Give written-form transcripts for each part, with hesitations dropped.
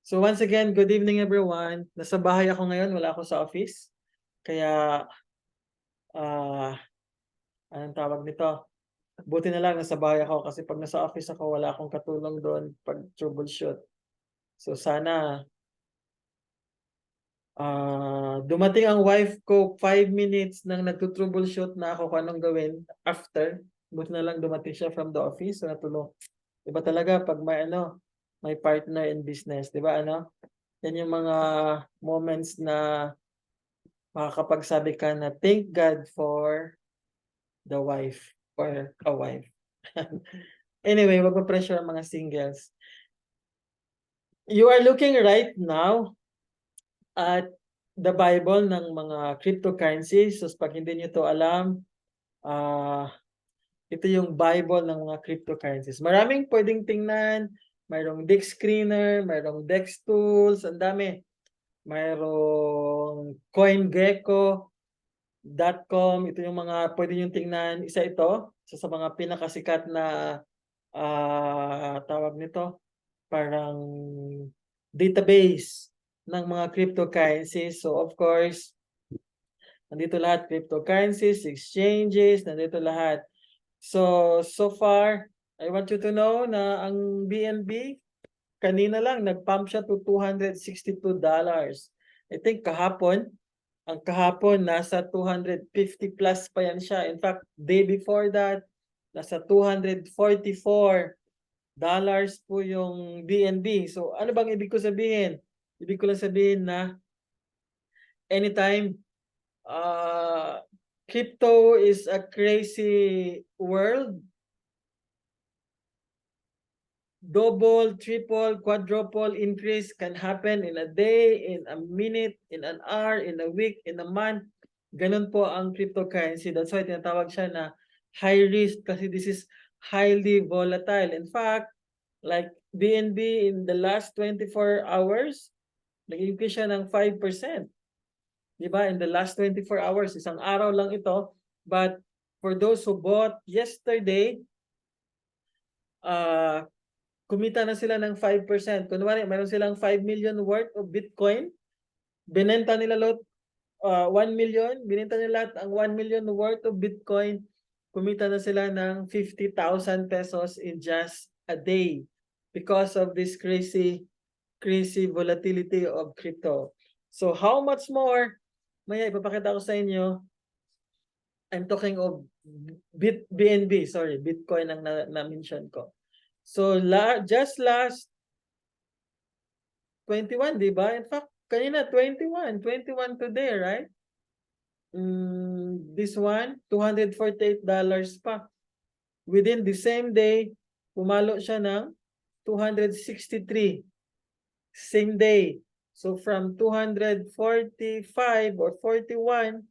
So once again, good evening everyone. Nasa bahay ako ngayon, wala ako sa office. Kaya, anong tawag nito? Buti na lang nasa bahay ako kasi pag nasa office ako, wala akong katulong doon pag troubleshoot. So sana, dumating ang wife ko 5 minutes nang nagtutroubleshoot na ako kung anong gawin after. Buti na lang dumating siya from the office, so natulong. Diba talaga pag may partner in business, diba ano? Yan yung mga moments na makakapagsabi ka na thank God for the wife or a wife. Anyway, wag ma-pressure ang mga singles. You are looking right now at the Bible ng mga cryptocurrencies. So pag hindi niyo to alam, ito yung Bible ng mga cryptocurrencies. Maraming pwedeng tingnan, mayroong Dex Screener, mayroong Dex Tools, ang dami. Mayroong CoinGecko.com, ito yung mga pwede nyo tingnan. Isa ito, sa mga pinakasikat na tawag nito, parang database ng mga cryptocurrencies. So of course, nandito lahat cryptocurrencies, exchanges, nandito lahat. So far, I want you to know na ang BNB, kanina lang, nag-pump siya to $262. I think ang kahapon, nasa 250 plus pa yan siya. In fact, day before that, nasa $244 po yung BNB. So, ano bang ibig ko sabihin? Ibig ko lang sabihin na anytime, crypto is a crazy world. Double, triple, quadruple increase can happen in a day, in a minute, in an hour, in a week, in a month. Ganun po ang cryptocurrency. That's why tinatawag siya na high risk kasi this is highly volatile. In fact, like BNB in the last 24 hours, nag-increase siya ng 5%. Diba? In the last 24 hours, isang araw lang ito. But for those who bought yesterday, kumita na sila ng 5%. Kunwari, mayroon silang 5 million worth of Bitcoin. Binenta nila 1 million. Binenta nila lahat ang 1 million worth of Bitcoin. Kumita na sila ng 50,000 pesos in just a day because of this crazy volatility of crypto. So how much more? Maya ipapakita ko sa inyo. I'm talking of BNB, sorry, Bitcoin ang na-mention ko. So just last 21, di ba? In fact, kanina 21 today, right? This one, $248 pa. Within the same day, pumalo siya ng 263. Same day. So from 245 or 41,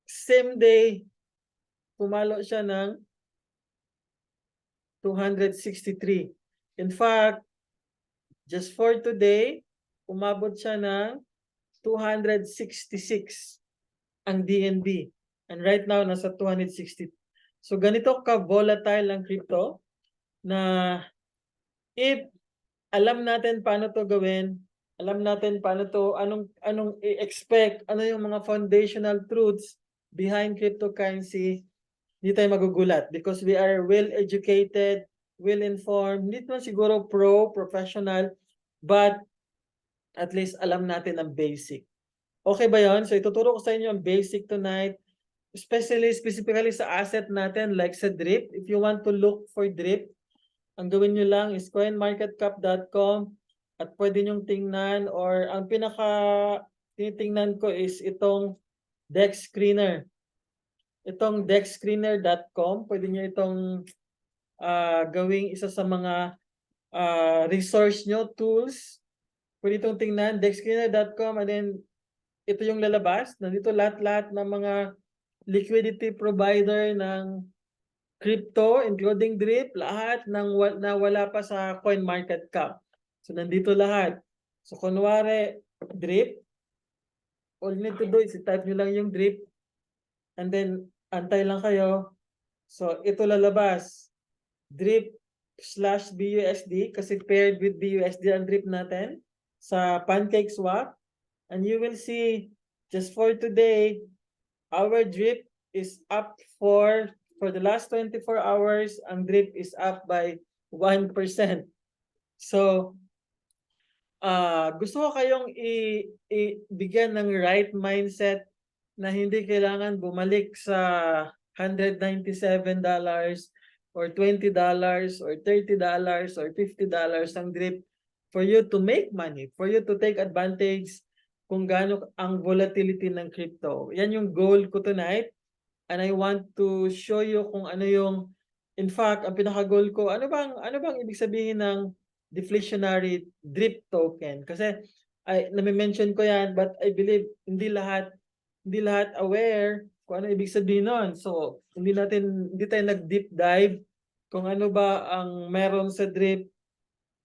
same day, pumalo siya ng 263. In fact, just for today, umabot siya ng 266 ang DNB. And right now, nasa 260. So ganito ka-volatile ang crypto na if alam natin paano to gawin, alam natin paano to, anong i-expect, ano yung mga foundational truths behind cryptocurrency, hindi tayo magugulat because we are well-educated, well-informed, hindi naman siguro professional, but at least alam natin ang basic. Okay ba yon? So ituturo ko sa inyo ang basic tonight, specifically sa asset natin like sa DRIP. If you want to look for DRIP, ang gawin nyo lang is coinmarketcap.com at pwede nyong tingnan or ang tinitingnan ko is itong Dex Screener. Itong dexscreener.com, pwede nyo itong gawing isa sa mga resource nyo, tools. Pwede itong tingnan, dexscreener.com, and then ito yung lalabas. Nandito lahat-lahat ng mga liquidity provider ng crypto, including DRIP, lahat na wala pa sa CoinMarketCap. So nandito lahat. So kunwari, DRIP, all you need to do is type nyo lang yung DRIP, and then antay lang kayo. So ito lalabas, DRIP BUSD kasi paired with BUSD ang drip natin sa PancakeSwap. And you will see just for today, our drip is up for the last 24 hours, ang drip is up by 1%. So, gusto ko kayong ibigyan ng right mindset na hindi kailangan bumalik sa $197 or $20 or $30 or $50 ang drip for you to make money, for you to take advantage kung gaano ang volatility ng crypto. Yan yung goal ko tonight. And I want to show you kung ano yung, in fact, ang pinaka-goal ko, ano bang ibig sabihin ng deflationary drip token? Kasi nami-mention ko yan, but I believe hindi lahat aware kung ano ibig sabihin nun. So, hindi tayo nag-deep dive kung ano ba ang meron sa drip,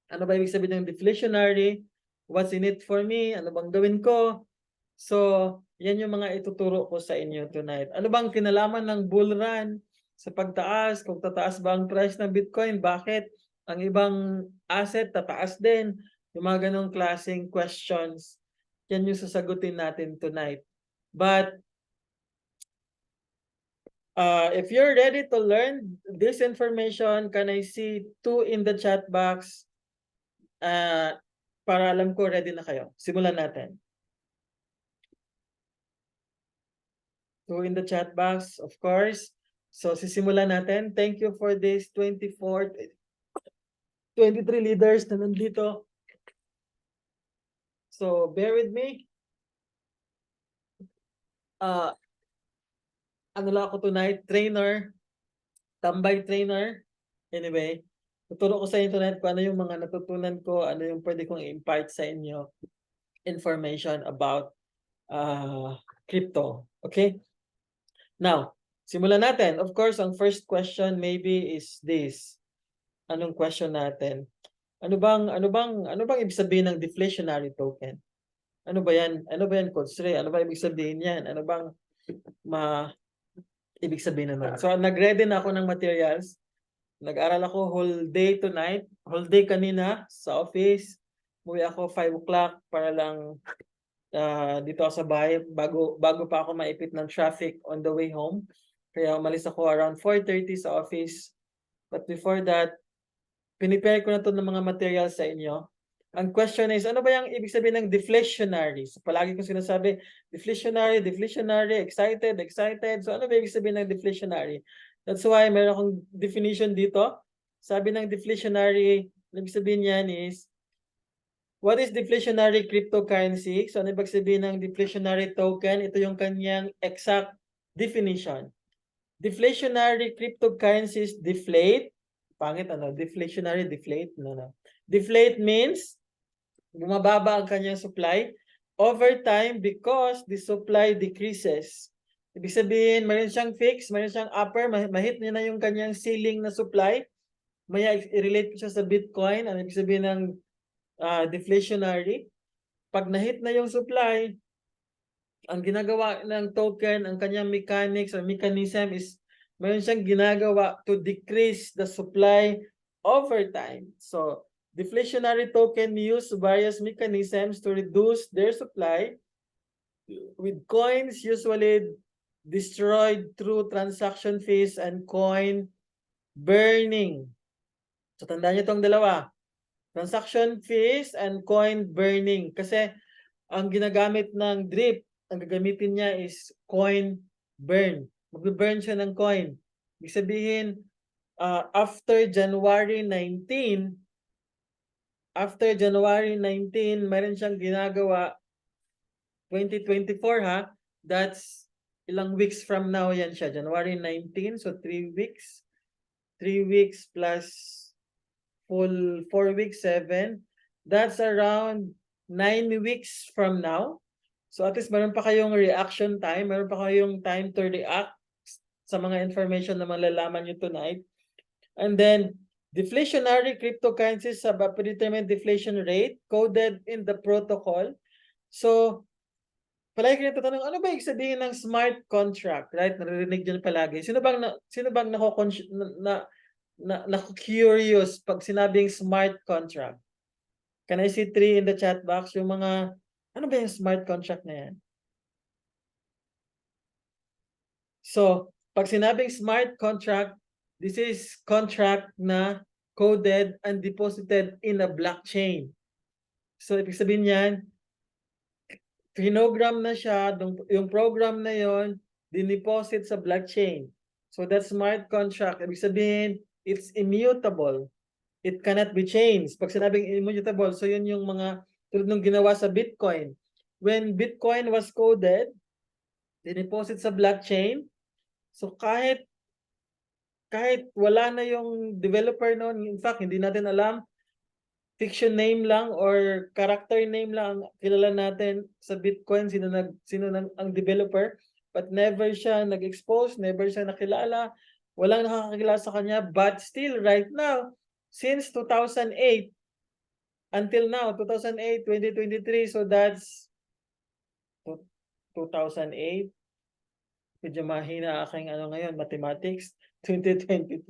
ano ba ibig sabihin ng deflationary, what's in it for me, ano bang gawin ko. So, yan yung mga ituturo ko sa inyo tonight. Ano bang kinalaman ng bull run sa pagtaas? Kung tataas ba ang price ng Bitcoin? Bakit? Ang ibang asset tataas din. Yung mga ganong klaseng questions. Yan yung sasagutin natin tonight. But, if you're ready to learn this information, can I see 2 in the chat box? Para alam ko ready na kayo. Simulan natin. 2 in the chat box, of course. So, sisimulan natin. Thank you for this 23 leaders na nandito. So, bear with me. Ano lang ako tonight? Trainer. Tambay trainer. Anyway, tuturo ko sa inyo tonight kung ano yung mga natutunan ko, ano yung pwede kong i-impart sa inyo information about crypto. Okay? Now, simulan natin. Of course, ang first question maybe is this. Anong question natin? Ano bang ibig sabihin ng deflationary token? Ano ba yan? Coach Ray? Ano ba ibig sabihin yan? Ano bang ibig sabihin nun? So, nag-ready na ako ng materials. Nag-aral ako whole day tonight. Whole day kanina sa office. Umuwi ako 5 o'clock para lang dito ako sa bahay bago pa ako maipit ng traffic on the way home. Kaya umalis ako around 4:30 sa office. But before that, pinipare ko na to ng mga materials sa inyo. Ang question is, ano ba yung ibig sabihin ng deflationary? So, palagi kong sinasabi, deflationary, excited. So, ano ba ibig sabihin ng deflationary? That's why meron akong definition dito. Sabi ng deflationary, ibig sabihin niyan is, what is deflationary cryptocurrency? So, ano ibig sabihin ng deflationary token? Ito yung kanyang exact definition. Deflationary cryptocurrencies deflate. Pangit ano? Deflationary, deflate? No. Deflate means bumababa ang kanyang supply over time because the supply decreases. Ibig sabihin, mayroon siyang fix, mayroon siyang upper, mahit niya na yung kanyang ceiling na supply. Maya i-relate ko siya sa Bitcoin. Ano ibig sabihin ng deflationary? Pag nahit na yung supply, ang ginagawa ng token, ang kanyang mechanics or mechanism is mayroon siyang ginagawa to decrease the supply over time. So, deflationary token use various mechanisms to reduce their supply, with coins usually destroyed through transaction fees and coin burning. So, tandaan niyo itong dalawa. Transaction fees and coin burning. Kasi ang ginagamit ng drip, ang gagamitin niya is coin burn. Mag-burn siya ng coin. Ibig sabihin, after January 19, mayroon siyang ginagawa 2024 ha. That's ilang weeks from now yan siya. January 19, so 3 weeks. 3 weeks plus full 4 weeks, 7. That's around 9 weeks from now. So at least meron pa kayong reaction time, meron pa kayong time to react sa mga information na malalaman nyo tonight. And then, deflationary cryptocurrencies have a predetermined deflation rate coded in the protocol. So, palagi kayo tatanong, ano ba ibig sabihin ng smart contract? Right? Naririnig dyan palagi. Sino bang curious pag sinabing smart contract? Can I see 3 in the chat box? Yung mga, ano ba yung smart contract na yan? So, pag sinabing smart contract, this is contract na coded and deposited in a blockchain. So, ibig sabihin yan, pinogram na siya, yung program na yon, dineposit sa blockchain. So, that's smart contract. Ibig sabihin, it's immutable. It cannot be changed. Pag sinabing immutable, so yun yung mga tulad ng ginawa sa Bitcoin. When Bitcoin was coded, dineposit sa blockchain, so kahit wala na yung developer noon, in fact, hindi natin alam, fiction name lang or character name lang ang kilala natin sa Bitcoin, sino ang developer, but never siya nag-expose, never siya nakilala, walang nakakakilala sa kanya, but still right now, since 2008 until now, 2008, 2023, so that's 2008, medyo mahina aking ngayon, mathematics, 2023,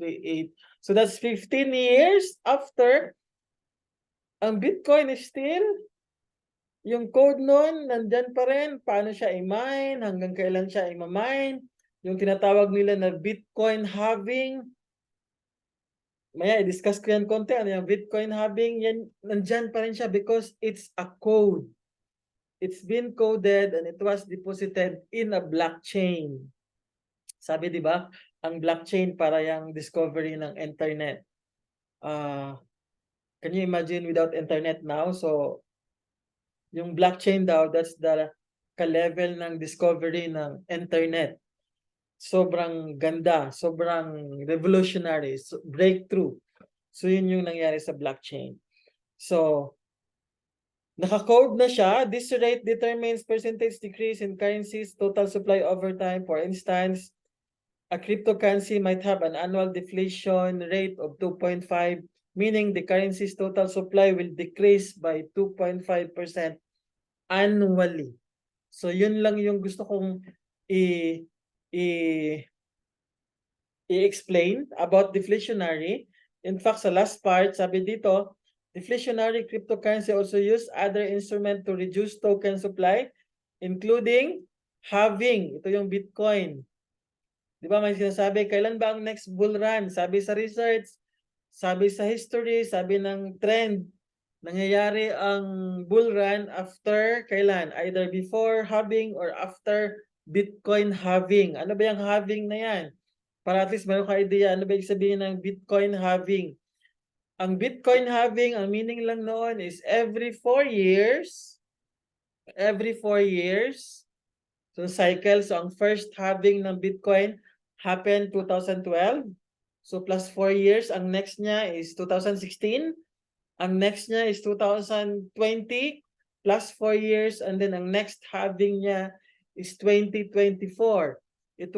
8. So that's 15 years after, ang Bitcoin is still, yung code nun, nandyan pa rin, paano siya i-mine, hanggang kailan siya i-mine, yung tinatawag nila na Bitcoin halving, maya i-discuss ko yan konti, ano yung Bitcoin halving, yan, nandyan pa rin siya because it's a code. It's been coded and it was deposited in a blockchain. Sabi, di ba, ang blockchain para yung discovery ng internet. Can you imagine without internet now? So, yung blockchain daw, that's the ka-level ng discovery ng internet. Sobrang ganda, sobrang revolutionary, breakthrough. So, yun yung nangyari sa blockchain. So, naka-code na siya. This rate determines percentage decrease in currency's total supply over time. For instance, a cryptocurrency might have an annual deflation rate of 2.5, meaning the currency's total supply will decrease by 2.5% annually. So, yun lang yung gusto kong i-explain about deflationary. In fact, sa last part, sabi dito, deflationary cryptocurrency also use other instrument to reduce token supply, including halving. Ito yung Bitcoin. Di ba may sinasabi, kailan ba ang next bull run? Sabi sa research, sabi sa history, sabi ng trend, nangyayari ang bull run after kailan? Either before halving or after Bitcoin halving. Ano ba yung halving na yan? Para at least mayroon ka idea, ano ba yung sabihin ng Bitcoin halving? Ang Bitcoin halving, ang meaning lang noon is every 4 years, so cycle, so ang first halving ng Bitcoin happened 2012. So plus 4 years, ang next niya is 2016. Ang next niya is 2020 plus 4 years, and then ang next halving niya is 2024. It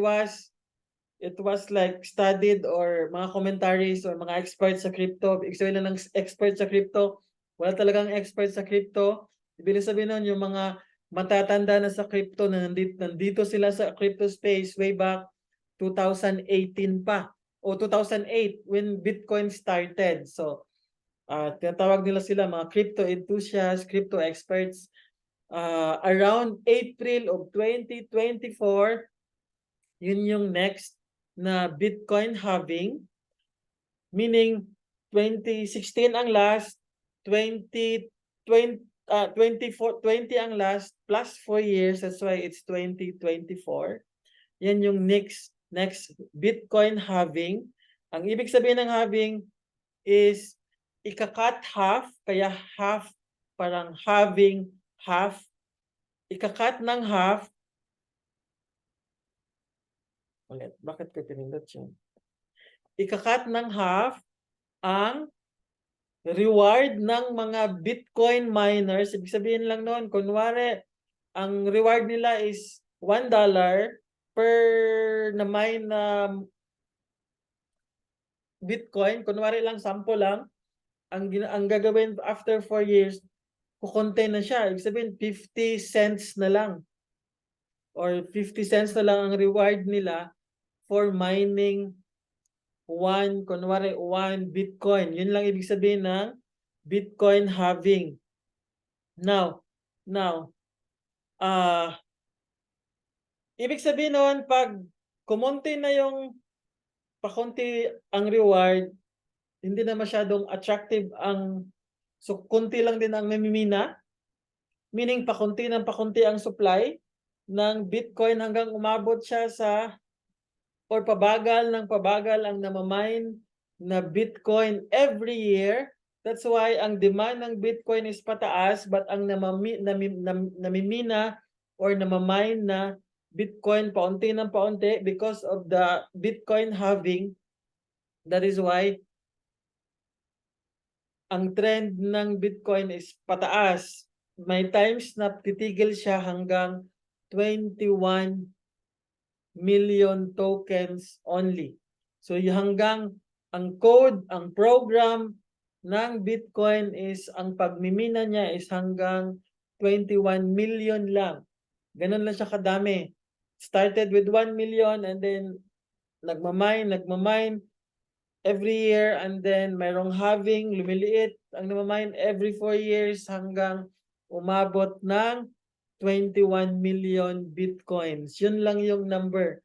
was like studied or mga commentaries or mga experts sa crypto. Ibig sabihin na ng expert sa crypto, wala talagang expert sa crypto. Ibig sabihin nun yung mga matatanda na sa crypto na nandito sila sa crypto space way back 2018 pa o 2008 when Bitcoin started. So, tinatawag nila sila mga crypto enthusiasts, crypto experts. Around April of 2024, yun yung next na Bitcoin halving, meaning 2016 ang last, 20 ang last, plus 4 years, that's why it's 2024. Yan yung next Bitcoin halving. Ang ibig sabihin ng halving is ika-cut half, kaya half, parang halving, half. Ika-cut ng half. Ulit, bakit ko pinindot yun? Ika-cut ng half ang reward ng mga Bitcoin miners. Ibig sabihin lang noon, kunwari, ang reward nila is $1 per na mine na Bitcoin. Kunwari lang, sample lang. Ang gagawin after 4 years, kukonte na siya. Ibig sabihin, 50 cents na lang. Or 50 cents na lang ang reward nila for mining kunwari 1 Bitcoin. Yun lang ibig sabihin ng Bitcoin halving. Now, ibig sabihin nun, pag kumonti na yung pakunti ang reward, hindi na masyadong attractive so kunti lang din ang namimina, meaning pakunti ng pakunti ang supply ng Bitcoin hanggang umabot siya or pabagal ng pabagal ang namamine na Bitcoin every year. That's why ang demand ng Bitcoin is pataas, but ang namimina or namamine na Bitcoin paunti ng paunti because of the Bitcoin halving. That is why ang trend ng Bitcoin is pataas. May times na titigil siya hanggang 21 million tokens only. So hanggang ang code, ang program ng Bitcoin is, ang pagmimina niya is hanggang 21 million lang. Ganun lang siya kadami. Started with 1 million and then nagmamine every year, and then mayroong halving, lumiliit ang namamine every 4 years hanggang umabot ng 21 million Bitcoins. Yun lang yung number.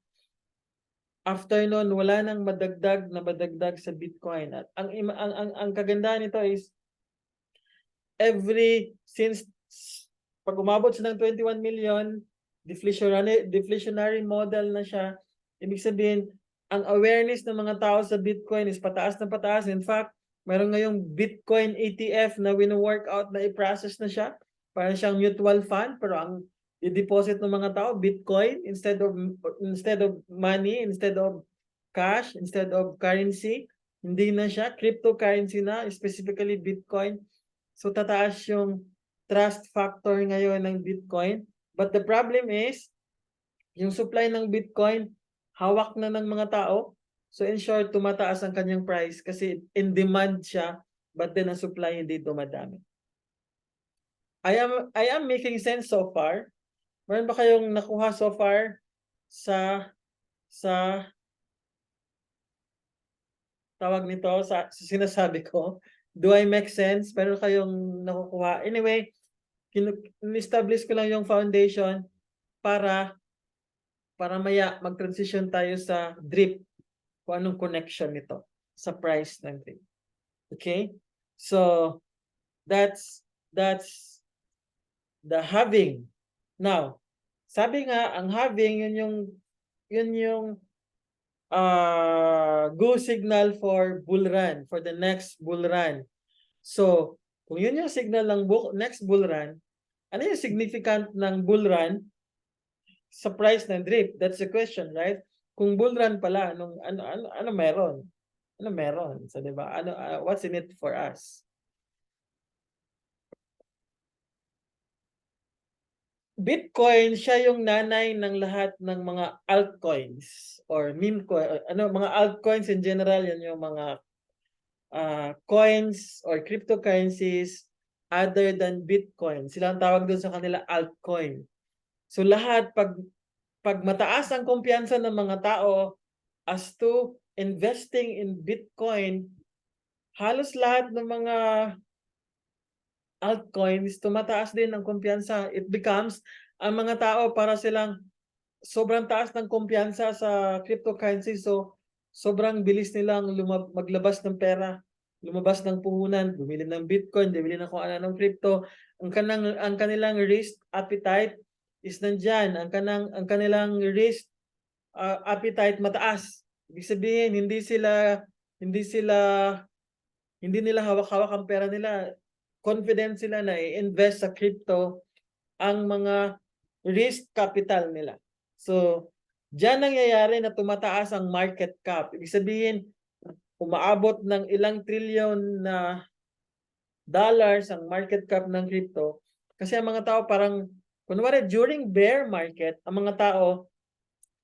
After nun, wala nang madagdag sa Bitcoin. At ang kagandahan nito is since pag umabot siya ng 21 million, deflationary model na siya. Ibig sabihin, ang awareness ng mga tao sa Bitcoin is pataas na pataas. In fact, mayroon ngayong Bitcoin ETF na wino-workout na i-process na siya. Parang siyang mutual fund, pero ang i-deposit ng mga tao, Bitcoin, instead of money, instead of cash, instead of currency. Hindi na siya, cryptocurrency na, specifically Bitcoin. So tataas yung trust factor ngayon ng Bitcoin. But the problem is, yung supply ng Bitcoin, hawak na ng mga tao. So in short, tumataas ang kanyang price kasi in demand siya, but then ang supply hindi dumadami. I am making sense so far. Meron ba kayong nakuha so far sa tawag nito, sa sinasabi ko? Do I make sense? Meron kayong nakukuha? Anyway, establish ko lang yung foundation para maya mag-transition tayo sa drip, kung anong connection nito sa price ng drip. Okay? So, that's the halving. Now, sabi nga, ang halving, yun yung go signal for bull run, for the next bull run. So, kung yun yung signal ng next bull run, ano yung significant ng bull run sa price ng drip? That's the question, right? Kung bull run pala, ano meron? Ano meron? So, di ba? What's in it for us? Bitcoin, siya yung nanay ng lahat ng mga altcoins or meme coin, mga altcoins in general, yan yung mga coins or cryptocurrencies other than Bitcoin. Sila ang tawag doon sa kanila altcoin. So lahat, pag mataas ang kumpiyansa ng mga tao as to investing in Bitcoin, halos lahat ng mga altcoins, tumataas din ang kumpiyansa. It becomes, ang mga tao para silang sobrang taas ng kumpiyansa sa cryptocurrency, so sobrang bilis nilang maglabas ng pera, lumabas ng puhunan, bumili ng Bitcoin, bumili ng kung ano ng crypto. Ang kanilang risk appetite is nandyan. Ang kanilang risk appetite mataas. Ibig sabihin, hindi nila hawak-hawak ang pera nila. Confident sila na i-invest sa crypto ang mga risk capital nila. So, diyan nangyayari na tumataas ang market cap. Ibig sabihin, umaabot ng ilang trilyon na dollars ang market cap ng crypto. Kasi ang mga tao parang, kunwari during bear market, ang mga tao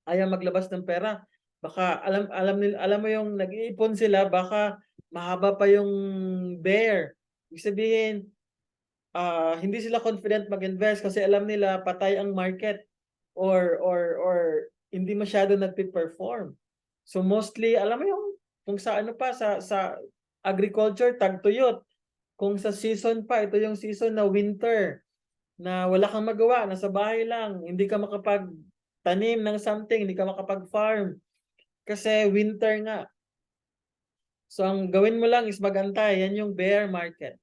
ayaw maglabas ng pera. Baka alam mo yung nag-iipon sila, baka mahaba pa yung bear. Ibig sabihin, hindi sila confident mag-invest kasi alam nila patay ang market or hindi masyado nagpe-perform. So mostly, alam mo yung Kung sa ano pa, sa agriculture, tagtuyot. Kung sa season pa, ito yung season na winter, na wala kang magawa, nasa bahay lang, hindi ka makapag-tanim ng something, hindi ka makapag-farm. Kasi winter nga. So, ang gawin mo lang is magantay. Yan yung bear market.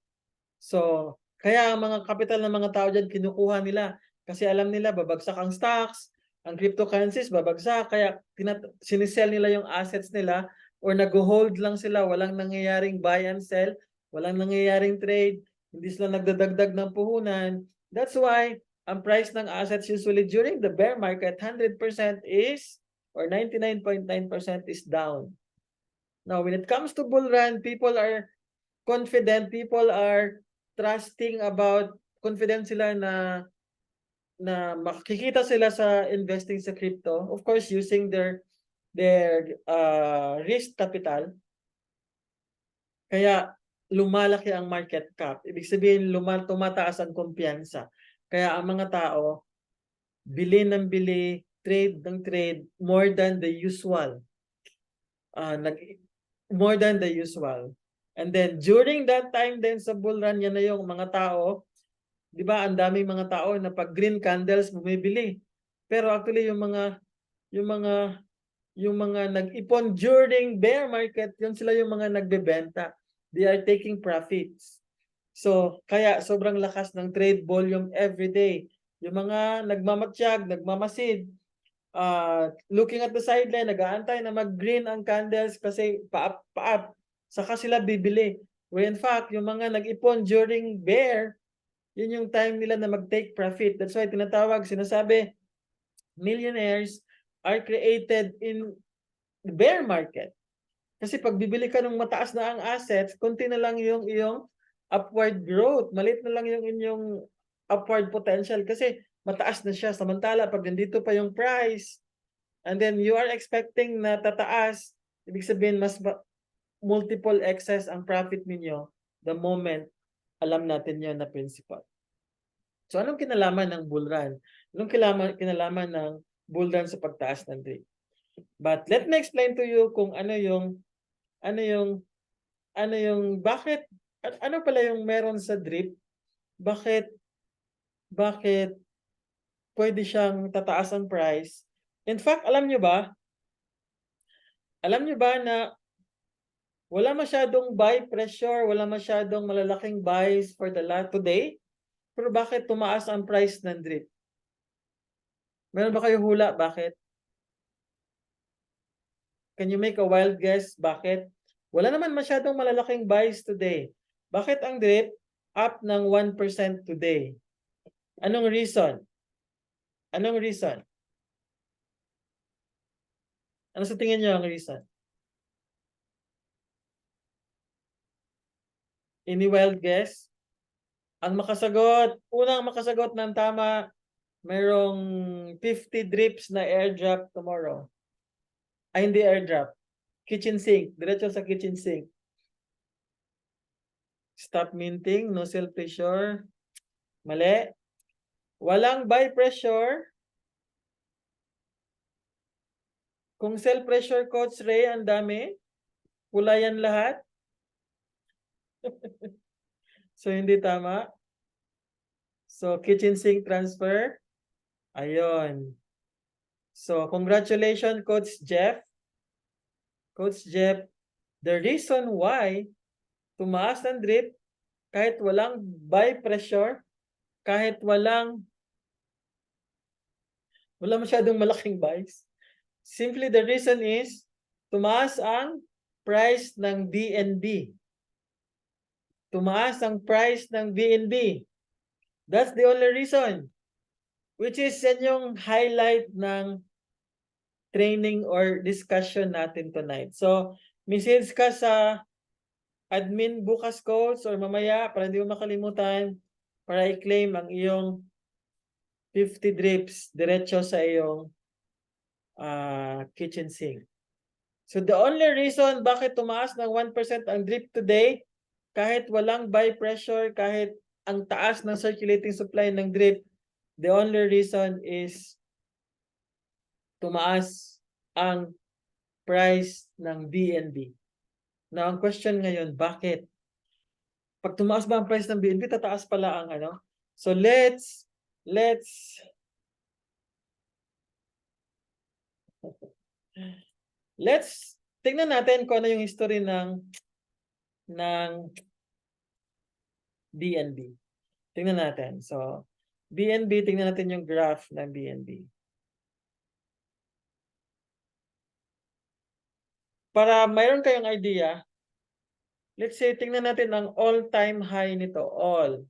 So, kaya ang mga capital ng mga tao dyan, kinukuha nila. Kasi alam nila, babagsak ang stocks, ang cryptocurrencies, babagsak. Kaya sinisell nila yung assets nila or nag-hold lang sila. Walang nangyayaring buy and sell. Walang nangyayaring trade. Hindi sila nagdadagdag ng puhunan. That's why ang price ng assets usually during the bear market, 100% is, or 99.9% is down. Now, when it comes to bull run, people are confident, people are confident sila na makikita sila sa investing sa crypto. Of course, using their risk capital. Kaya lumalaki ang market cap. Ibig sabihin, tumataas ang kumpiyansa. Kaya ang mga tao, bili ng bili, trade ng trade, more than the usual. More than the usual. And then during that time din sa bull run, yan na yung mga tao, di ba, ang daming mga tao na pag green candles bumibili. Pero actually yung mga nag-ipon during bear market, yun sila yung mga nagbebenta. They are taking profits. So, kaya sobrang lakas ng trade volume every day. Yung mga nagmamatsyag, nagmamasid, looking at the sideline, nag-aantay na mag-green ang candles kasi pa-up. Saka sila bibili. Where in fact, yung mga nag-ipon during bear, yun yung time nila na mag-take profit. That's why sinasabi, millionaires are created in the bear market. Kasi pag bibili ka ng mataas na ang assets, konti na lang yung iyong upward growth. Maliit na lang yung inyong upward potential kasi mataas na siya. Samantala, pag nandito pa yung price, and then you are expecting na tataas, ibig sabihin mas multiple excess ang profit ninyo the moment alam natin yun na principle. So, anong kinalaman ng bull run? Anong kinalaman ng bull run sa pagtaas ng drip? But let me explain to you kung ano pala yung meron sa drip? Bakit pwede siyang tataas ang price? In fact, alam nyo ba na wala masyadong buy pressure, wala masyadong malalaking buys for the lot today? Pero bakit tumaas ang price ng drip? Meron ba kayo hula? Bakit? Can you make a wild guess? Bakit? Wala naman masyadong malalaking buys today. Bakit ang drip up ng 1% today? Anong reason? Ano sa tingin niyo ang reason? Any wild guess? Unang makasagot ng tama, mayroong 50 drips na airdrop tomorrow. Ay, hindi airdrop. Kitchen sink. Diretso sa kitchen sink. Stop minting. No sell pressure. Mali. Walang buy pressure. Kung sell pressure, Coach Ray, ang dami. Pula yan lahat. So, hindi tama. So, kitchen sink transfer. Ayun. So, congratulations, Coach Jeff. Coach Jeff, the reason why tumaas ang drip kahit walang buy pressure, kahit wala masyadong malaking buys, simply the reason is tumaas ang price ng BNB. Tumaas ang price ng BNB. That's the only reason. Which is yan yung highlight ng training or discussion natin tonight. So, message ka sa admin bukas, coach, or mamaya para hindi mo makalimutan para i-claim ang iyong 50 drips diretso sa iyong kitchen sink. So, the only reason bakit tumaas ng 1% ang drip today, kahit walang buy pressure, kahit ang taas ng circulating supply ng drip, the only reason is tumaas ang price ng BNB. Now, ang question ngayon, bakit? Pag tumaas ba ang price ng BNB, tataas pala ang ano? So let's tingnan natin kung ano yung history ng BNB. Tingnan natin. So BNB, tingnan natin yung graph ng BNB. Para mayroon kayong idea, let's say tingnan natin ang all-time high nito, all.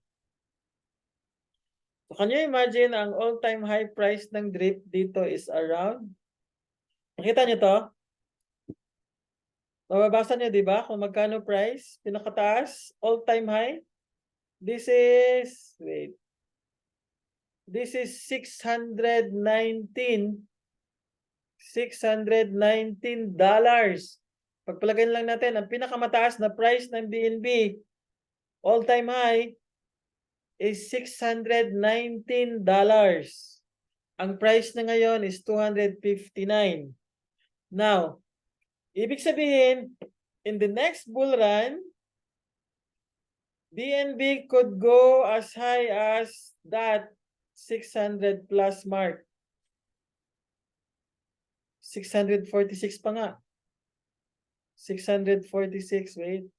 So can you imagine ang all-time high price ng DRIP dito is around, nakita nyo to? Mababasa nyo, di ba? Kung magkano price, pinakataas, all-time high. This is, wait. This is $619. Pagpalagay lang natin, ang pinakamataas na price ng BNB, all-time high, is $619. Ang price na ngayon is $259. Now, ibig sabihin, in the next bull run, BNB could go as high as that 600 plus mark. 646 pa nga. 646, wait.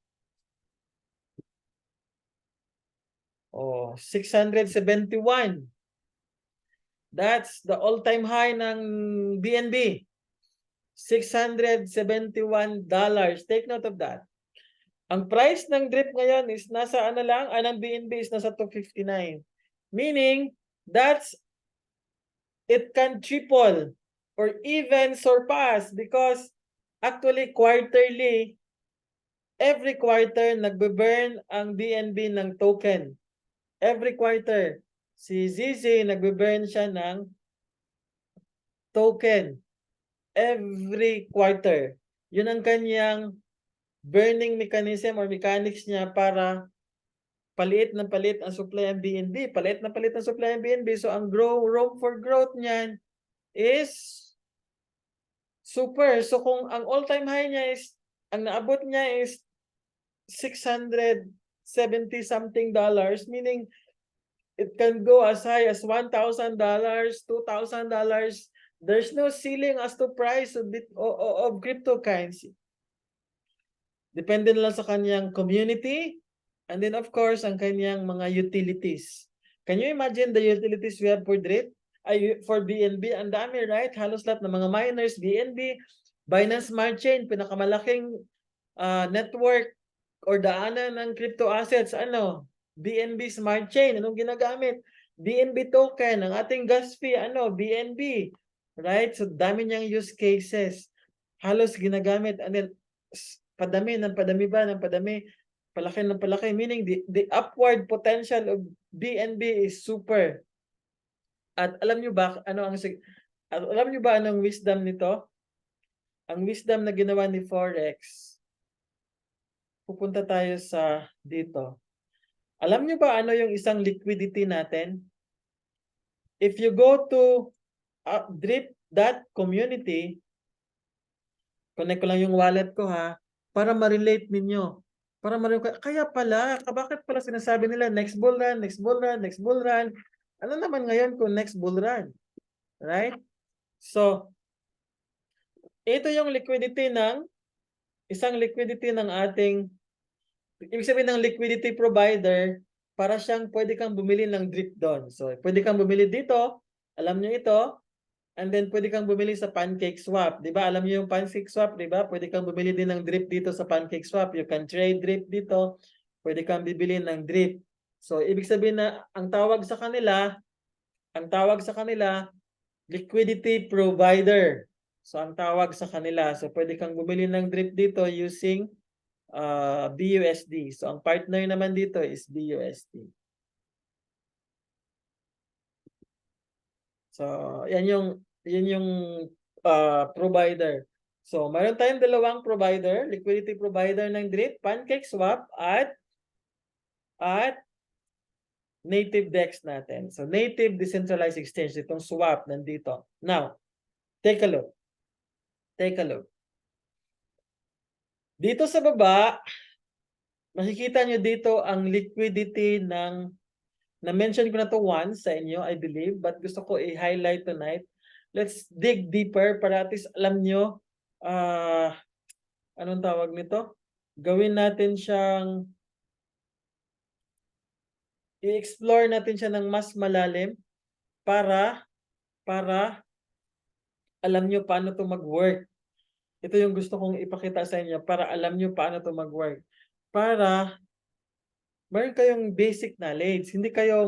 Oh, 671. That's the all-time high ng BNB. $671. Take note of that. Ang price ng DRIP ngayon is nasa ano lang, ng BNB is nasa 259. Meaning, it can triple or even surpass because actually quarterly, every quarter nagbe-burn ang BNB ng token. Every quarter, si ZZ nagbe-burn siya ng token. Every quarter. Yun ang kanyang burning mechanism or mechanics niya para palit ng palit ang supply ng BNB. Palit ng palit ang supply ng BNB. So ang room for growth niyan is super. So kung ang all-time high niya is, ang naabot niya is $670 something, meaning it can go as high as $1,000, $2,000. There's no ceiling as to price of cryptocurrency. Depende lang sa kanyang community and then of course ang kanyang mga utilities. Can you imagine the utilities we have for DRIP? For BNB, ang dami, right? Halos lahat ng mga miners, BNB, Binance Smart Chain, pinakamalaking network or daanan ng crypto assets, BNB Smart Chain, anong ginagamit? BNB token, ang ating gas fee, BNB, right? So dami niyang use cases. Halos ginagamit, and then padami ng padami, palaki, meaning the upward potential of BNB is super. At alam nyo ba anong wisdom nito? Ang wisdom na ginawa ni Forex, pupunta tayo sa dito. Alam nyo ba ano yung isang liquidity natin? If you go to drip.community, connect ko lang yung wallet ko para ma-relate ninyo. Kaya pala, bakit pala sinasabi nila next bull run. Ano naman ngayon kung next bull run? Right? So, ito yung isang liquidity ng ating, ibig sabihin ng liquidity provider, para siyang pwede kang bumili ng DRIP doon. So, pwede kang bumili dito, alam nyo ito, and then pwede kang bumili sa PancakeSwap. Di ba? Alam nyo yung PancakeSwap, di ba? Pwede kang bumili din ng DRIP dito sa PancakeSwap. You can trade DRIP dito. Pwede kang bibili ng DRIP. So, ibig sabihin na ang tawag sa kanila, liquidity provider. So, ang tawag sa kanila. So, pwede kang bumili ng DRIP dito using BUSD. So, ang partner naman dito is BUSD. So, yan yung provider. So, mayroon tayong dalawang provider, liquidity provider ng DRIP, PancakeSwap at native DEX natin. So, native decentralized exchange, itong swap nandito. Now, take a look. Dito sa baba, makikita nyo dito ang liquidity ng, na-mention ko na to once sa inyo, I believe, but gusto ko i-highlight tonight. Let's dig deeper para at least alam nyo, anong tawag nito? Gawin natin siyang, i-explore natin siya ng mas malalim para alam nyo paano to mag-work. Ito yung gusto kong ipakita sa inyo para alam nyo paano to mag-work. Para meron kayong basic knowledge. Hindi kayo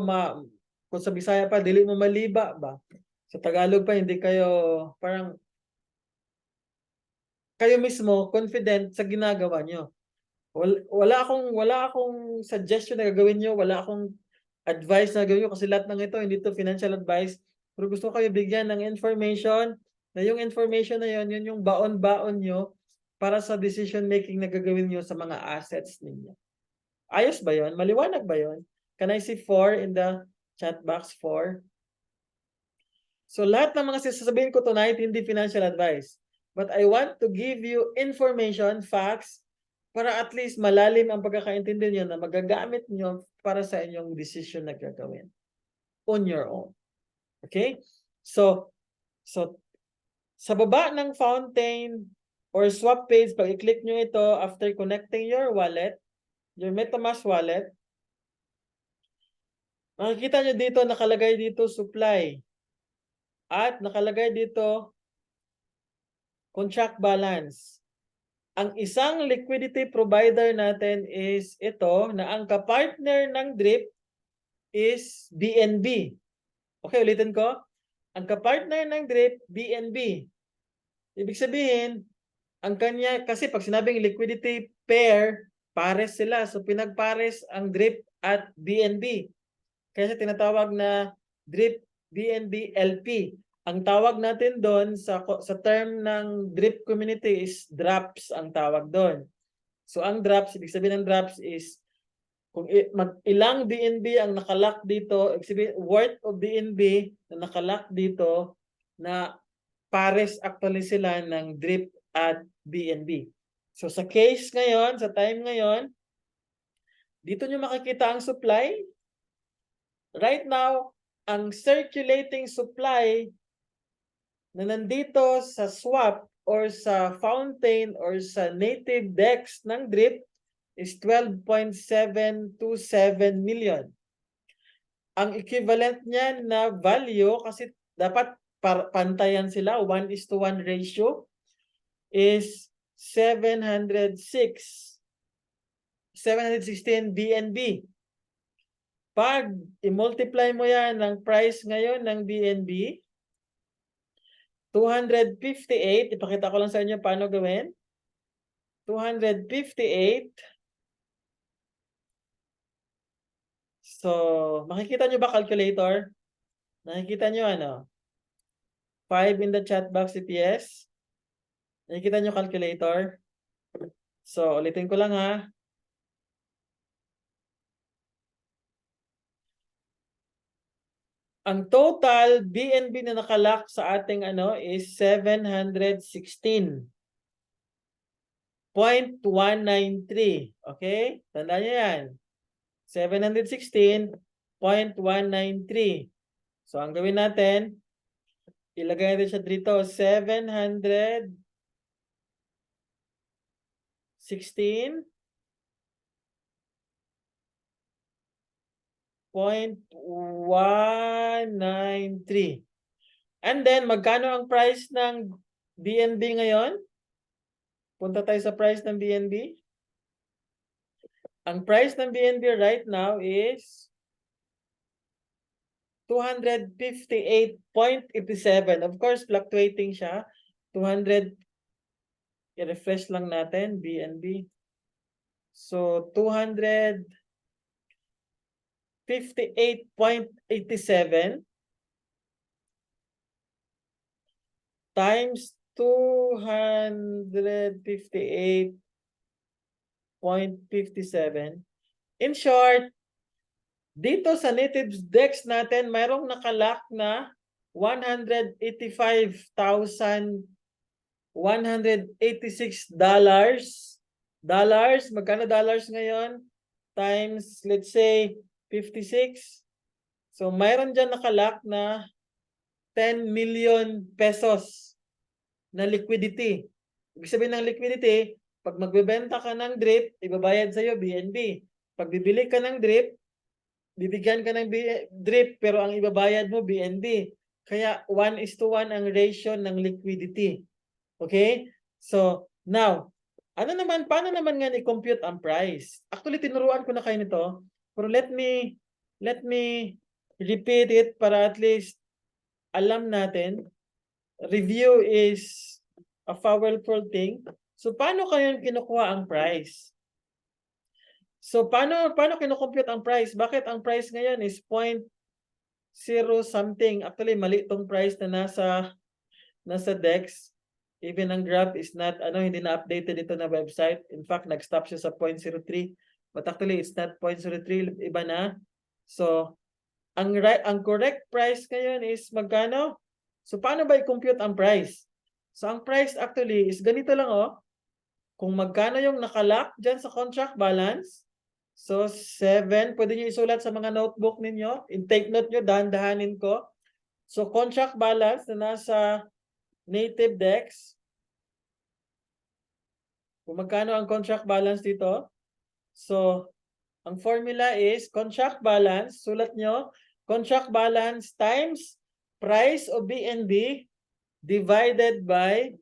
kung sa Bisaya pa, dili mo maliba ba? Sa Tagalog pa, hindi kayo, parang, kayo mismo, confident sa ginagawa nyo. Wala akong suggestion na gagawin nyo, wala akong advice na gawin nyo, kasi lahat ng ito, hindi to financial advice. Pero gusto ko kayo bigyan ng information, na yung information na yun yung baon-baon nyo para sa decision making na gagawin nyo sa mga assets ninyo. Ayos ba yun? Maliwanag ba yun? Can I see 4 in the chat box? 4. So lahat ng mga sasabihin ko tonight, hindi financial advice. But I want to give you information, facts, para at least malalim ang pagkakaintindi nyo na magagamit nyo para sa inyong decision na gagawin. On your own. Okay? So sa baba ng Fountain or swap page, pag i-click nyo ito after connecting your wallet, your MetaMask wallet, makikita nyo dito, nakalagay dito supply. At nakalagay dito contract balance. Ang isang liquidity provider natin is ito, na ang kapartner ng DRIP is BNB. Okay, ulitin ko. Ang kapartner ng DRIP, BNB. Ibig sabihin, ang kanya, kasi pag sinabing liquidity pair, pares sila. So pinagpares ang DRIP at BNB. Kaya tinatawag na DRIP BNB LP. Ang tawag natin doon sa term ng DRIP community is drops ang tawag doon. So ang drops, ibig sabihin ng drops is kung ilang BNB ang nakalock dito, ibig sabihin worth of BNB na nakalock dito na pares actually sila ng DRIP at BNB. So sa case ngayon, sa time ngayon, dito nyo makikita ang supply. Right now, ang circulating supply na nandito sa swap or sa Fountain or sa native DEX ng DRIP is 12.727 million. Ang equivalent niya na value, kasi dapat pantayan sila, 1:1 ratio, is 716 BNB. Pag i-multiply mo yan ng price ngayon ng BNB, 258, ipakita ko lang sa inyo paano gawin. 258. So, makikita nyo ba calculator? Nakikita nyo ano? 5 in the chat box if yes. Nakikita nyo calculator? So, ulitin ko lang ha. Ang total BNB na nakalock sa ating ano is 716.193. Okay? Tandaan nyo yan. 716.193. So, ang gawin natin, ilagay natin siya dito, 716.193. And then, magkano ang price ng BNB ngayon? Punta tayo sa price ng BNB. Ang price ng BNB right now is 258.87. Of course, fluctuating siya. 200, i-refresh lang natin, BNB. So, 258.87 times 258.57. In short, dito sa native DEX natin, mayroong nakalock na $185,186 Dollars, magkano dollars ngayon? Times, let's say, 56. So, mayroon dyan nakalock na 10 million pesos na liquidity. Ibig sabihin ng liquidity, pag magbebenta ka ng drip, ibabayad sa'yo BNB. Pag bibili ka ng drip, bibigyan ka ng drip, pero ang ibabayad mo BNB. Kaya 1:1 ang ratio ng liquidity. Okay? So, now, paano naman nga i-compute ang price? Actually, tinuruan ko na kayo nito. Pero let me repeat it para at least alam natin. Review is a powerful thing. So, paano kayo kinukuha ang price? So, paano kinocompute ang price? Bakit ang price ngayon is 0.0 something? Actually, mali itong price na nasa DEX. Even ang graph is not, hindi na updated ito na website. In fact, nag-stop siya sa 0.03. But actually, it's not 0.03. Iba na. So, ang correct price ngayon is magkano? So, paano ba i-compute ang price? So, ang price actually is ganito lang, Kung magkano yung nakalock dyan sa contract balance. So, 7. Pwede nyo isulat sa mga notebook ninyo. Take note nyo, dahan-dahanin ko. So, contract balance na nasa native DEX. Kung magkano ang contract balance dito. So, ang formula is contract balance. Sulat nyo, contract balance times price o BNB divided by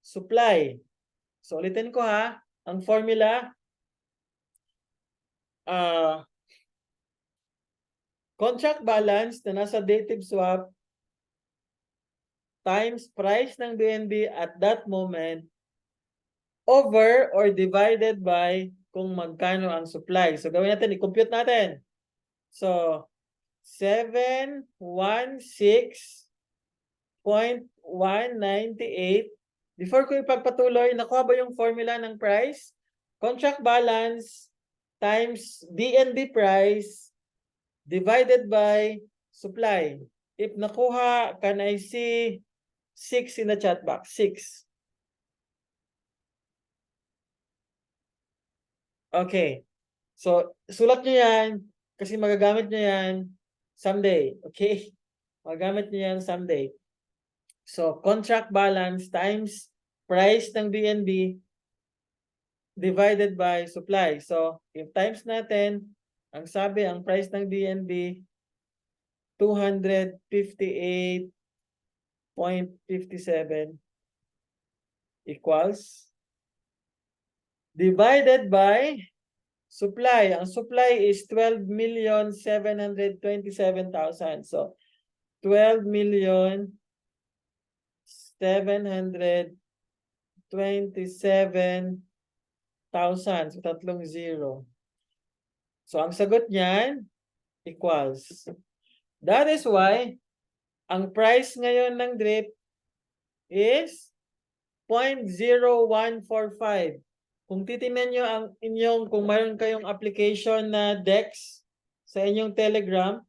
supply. So, ulitin ko ha. Ang formula, contract balance na nasa dative swap times price ng BNB at that moment over or divided by kung magkano ang supply. So, gawin natin, i-compute natin. So, 716.198. Before ko ipagpatuloy, nakuha ba yung formula ng price? Contract balance times BNB price divided by supply. If nakuha, can I see 6 in the chat box? 6. Okay. So, sulat nyo yan kasi magagamit nyo yan someday. Okay? Magagamit nyo yan someday. So, contract balance times price ng BNB divided by supply. So, if times natin, ang sabi, ang price ng BNB, 258.57 equals divided by supply. Ang supply is 12,727,000. So, 12,727,000. So, 3 0. So, ang sagot niyan equals. That is why ang price ngayon ng drip is 0.0145. Kung titingnan nyo ang kung mayroon kayong application na DEX sa inyong Telegram,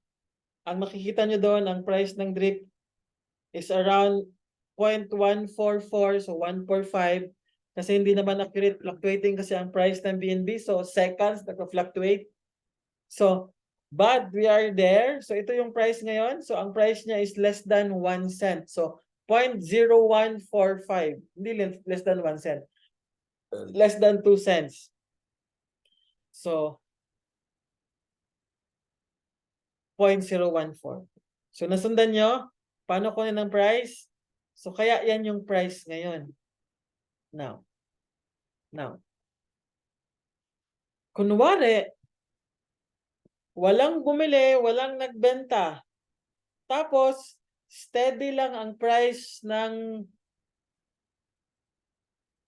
ang makikita nyo doon, ang price ng drip is around 0.144, so 145. Kasi hindi naman accurate, fluctuating kasi ang price ng BNB, so seconds nag-fluctuate. So, but we are there. So, ito yung price ngayon. So, ang price niya is less than 1 cent. So, 0.0145. Hindi less than 1 cent. Less than 2 cents. So, 0.014. So, nasundan nyo? Paano kunin ang price? So, kaya yan yung price ngayon. Now. Kunwari, walang bumili, walang nagbenta. Tapos, steady lang ang price ng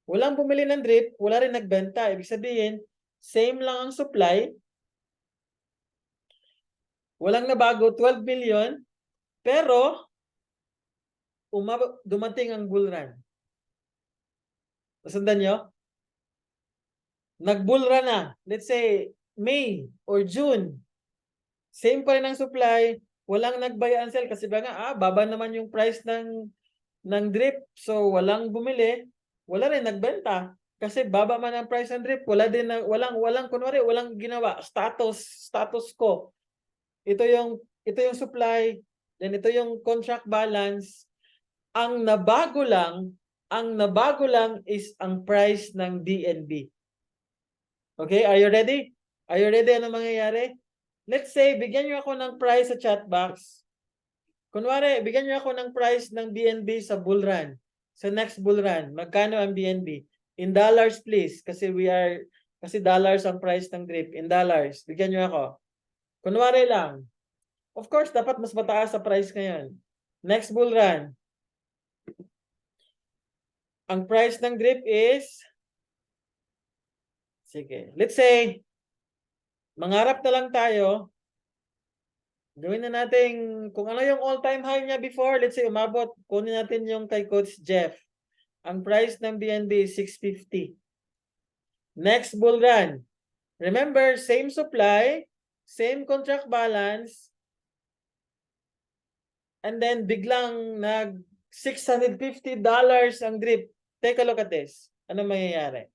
walang bumili ng drip, wala rin nagbenta. Ibig sabihin, same lang ang supply. Walang nabago, 12 million. Pero, dumating ang bull run. Nasundan nyo? Nag-bull run na. Let's say, May or June. Same pa rin ang supply. Walang nag-buy and sell kasi ba nga, baba naman yung price ng drip. So, walang bumili. Wala rin nagbenta. Kasi baba man ang price ng DRIP, walang kunwari, walang ginawa, status quo. Ito yung supply, then ito yung contract balance. Ang nabago lang is ang price ng DNB. Okay, are you ready? Are you ready? Ano mangyayari? Let's say, bigyan niyo ako ng price sa chat box. Kunwari, bigyan niyo ako ng price ng BNB sa bull run. Sa next bull run, magkano ang BNB? In dollars please, kasi dollars ang price ng DRIP. In dollars, bigyan niyo ako. Kunwari lang. Of course, dapat mas mataas sa price ngayon. Next bull run. Ang price ng DRIP is, sige, let's say, mangarap na lang tayo. Gawin na natin, kung ano yung all-time high niya before, let's say umabot, kunin natin yung kay Coach Jeff. Ang price ng BNB is 650. Next bull run. Remember, same supply, same contract balance, and then biglang nag $650 ang DRIP. Take a look at this. Ano mangyayari?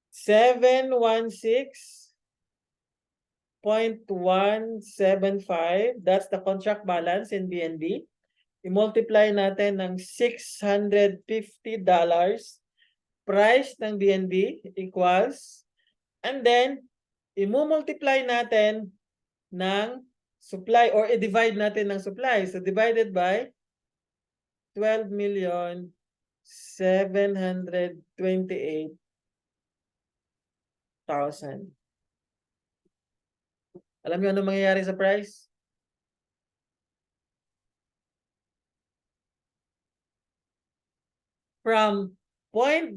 716.175. That's the contract balance in BNB. I-multiply natin ng $650 price ng BNB equals, and then i-multiply natin ng supply or i-divide natin ng supply. So divided by 12,728,000. Alam niyo ano mangyayari sa price? From 0.014,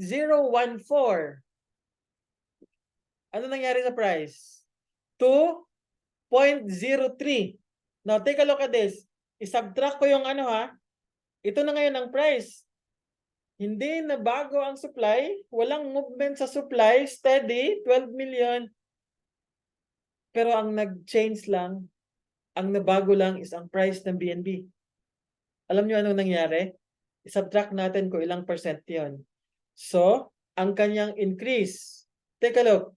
ano nangyari sa price? To 0.03. Now, take a look at this. I-subtract ko yung ano ha. Ito na ngayon ang price. Hindi na bago ang supply. Walang movement sa supply. Steady, 12 million. Pero ang nag-change lang, ang nabago lang is ang price ng BNB. Alam niyo anong nangyari? I-subtract natin kung ilang percent yon. So, ang kanyang increase, take a look.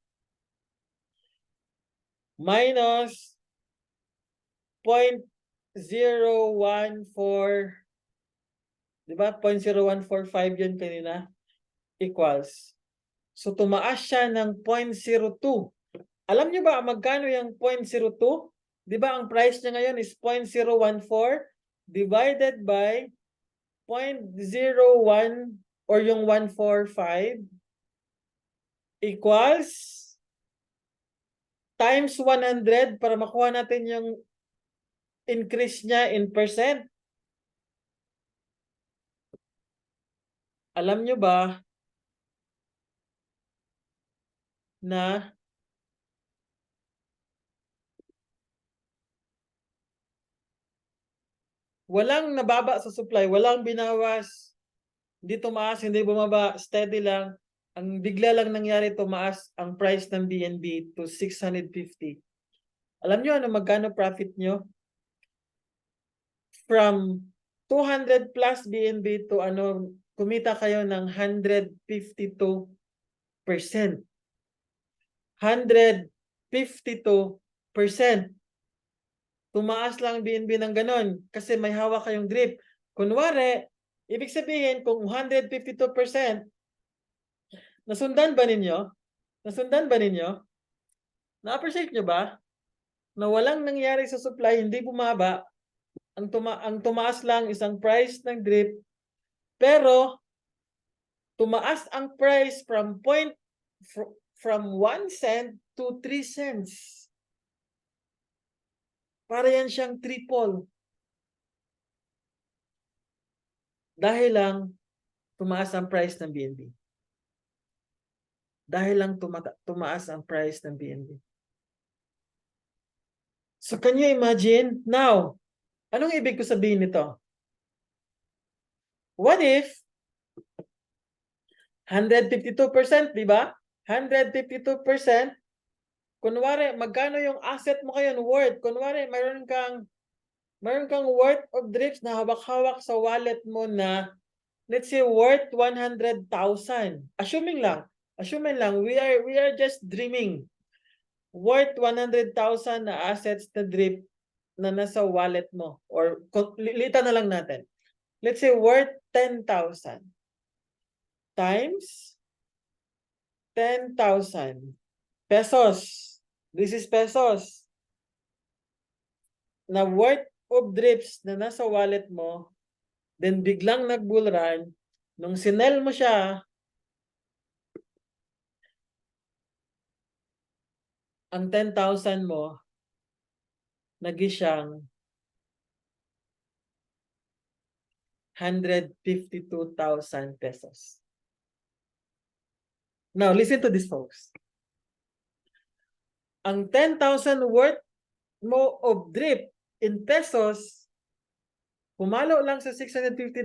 Minus 0.014, diba? 0.0145 yun kanina, equals. So, tumaas siya ng 0.02. Alam niyo ba magkano yung 0.02? Diba ang price niya ngayon is 0.014 divided by 0.01 or yung 145 equals times 100 para makuha natin yung increase niya in percent. Alam nyo ba na walang nababa sa supply, walang binawas, hindi tumaas, hindi bumaba, steady lang. Ang bigla lang nangyari, tumaas ang price ng BNB to 650. Alam nyo ano magkano profit nyo? From 200 plus BNB to ano, kumita kayo ng 152%. 152%. Tumaas lang BNB ng ganon kasi may hawak kayong DRIP. Kunwari, ibig sabihin kung 152%, nasundan ba ninyo? Nasundan ba ninyo? Na-appreciate nyo ba? Na walang nangyari sa supply, hindi bumaba. Ang tumaas lang isang price ng DRIP. Pero, tumaas ang price from 1 cent to 3 cents. Para yan siyang triple. Dahil lang tumaas ang price ng BNB. Dahil lang tumaas ang price ng BNB. So can you imagine? Now, anong ibig ko sabihin nito? What if 152%, di ba? 152%. Kunwari, magkano yung asset mo ngayon worth? Kunwari, mayroon kang worth of DRIPs na hawak-hawak sa wallet mo na let's say worth 100,000. Assuming lang, we are just dreaming. Worth 100,000 na assets na drip na nasa wallet mo, or lilitan na lang natin. Let's say worth 10,000 times 10,000 pesos. This is pesos. Na worth of drips na nasa wallet mo, then biglang nag-bull run, nung sinel mo siya, ang 10,000 mo, naging siyang 152,000 pesos. Now, listen to this, folks. Ang 10,000 worth mo of drip in pesos, pumalo lang sa $650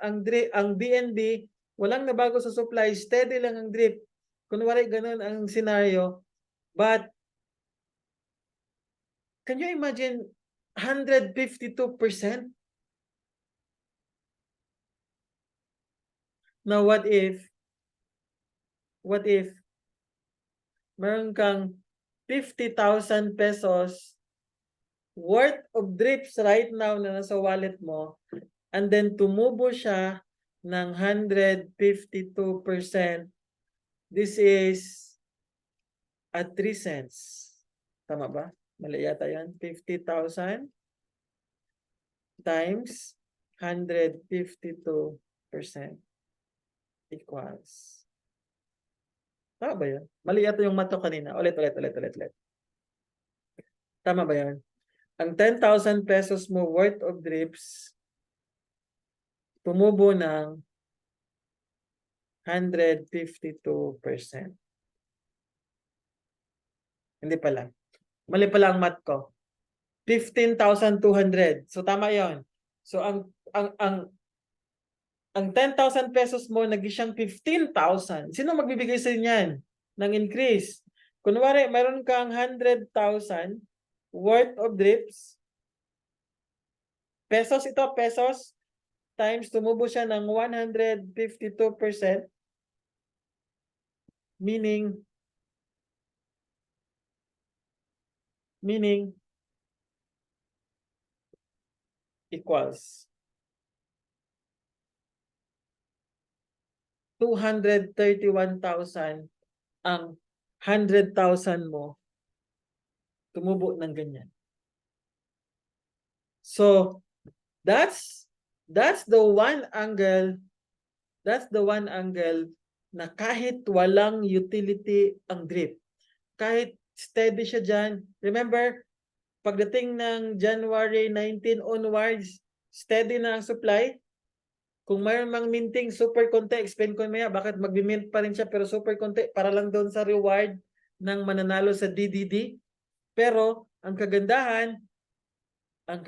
ang BNB, walang nabago sa supply, steady lang ang drip. Kunwari ganun ang scenario. But, can you imagine 152%? Now, what if meron kang 50,000 pesos worth of drips right now na nasa wallet mo, and then tumubo siya ng 152%. This is at 3 cents. Tama ba? Mali yata yan. 50,000 times 152% equals. Tama ba yan? Mali yata yung mato kanina. Ulit. Tama ba yan? Ang 10,000 pesos mo worth of drips, tumubo ng 152%. Hindi pala. Mali pala ang math ko. 15,200. So tama 'yon. So ang 10,000 pesos mo naging siyang 15,000. Sino magbibigay sa niyan ng increase? Kunwari, mayroon kang 100,000 worth of drips. Pesos ito, pesos times tumubo siya ng 152%, meaning equals 231,000 ang 100,000 mo tumubo ng ganyan. So that's the one angle na kahit walang utility ang drip, kahit steady siya dyan. Remember, pagdating ng January 19 onwards, steady na ang supply. Kung mayroon mang minting super konti, explain ko maya bakit mag-mint pa rin siya pero super konti para lang doon sa reward ng mananalo sa DDD. Pero ang kagandahan, ang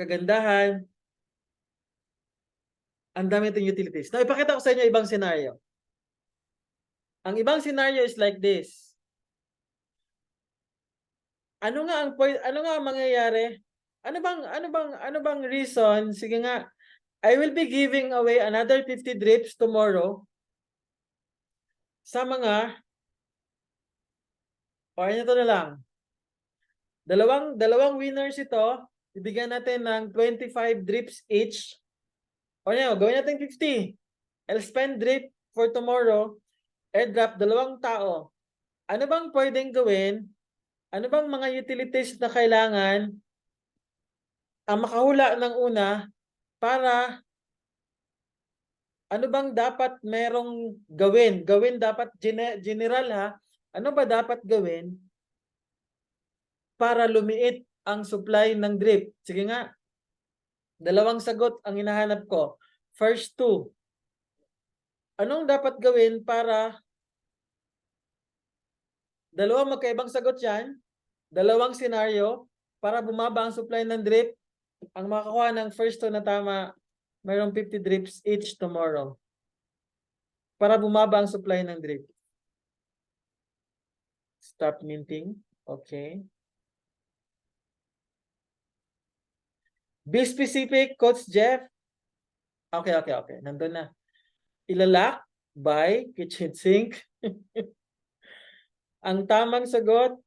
dami itong utilities. Now, ipakita ko sa inyo ibang scenario. Ang ibang scenario is like this. Ano nga ang mangyayari? Ano bang reason? Sige nga. I will be giving away another 50 drips tomorrow sa mga, o ito na lang. Dalawang winners ito. Ibigyan natin ng 25 drips each. O gawin natin 50. I'll spend drip for tomorrow. Airdrop, dalawang tao. Ano bang pwedeng gawin? Ano bang mga utilities na kailangan ang makahula ng una para ano bang dapat merong gawin? Gawin dapat general ha. Ano ba dapat gawin para lumiit ang supply ng drip? Sige nga. Dalawang sagot ang hinahanap ko. First two. Anong dapat gawin para dalawang magkaibang sagot yan? Dalawang senaryo para bumaba ang supply ng drip. Ang makakuha ng first two na tama, mayroong 50 drips each tomorrow. Para bumaba ang supply ng drip. Stop minting. Okay. Be specific, Coach Jeff. Okay. Nandun na. Ilalak by kitchen sink. Ang tamang sagot,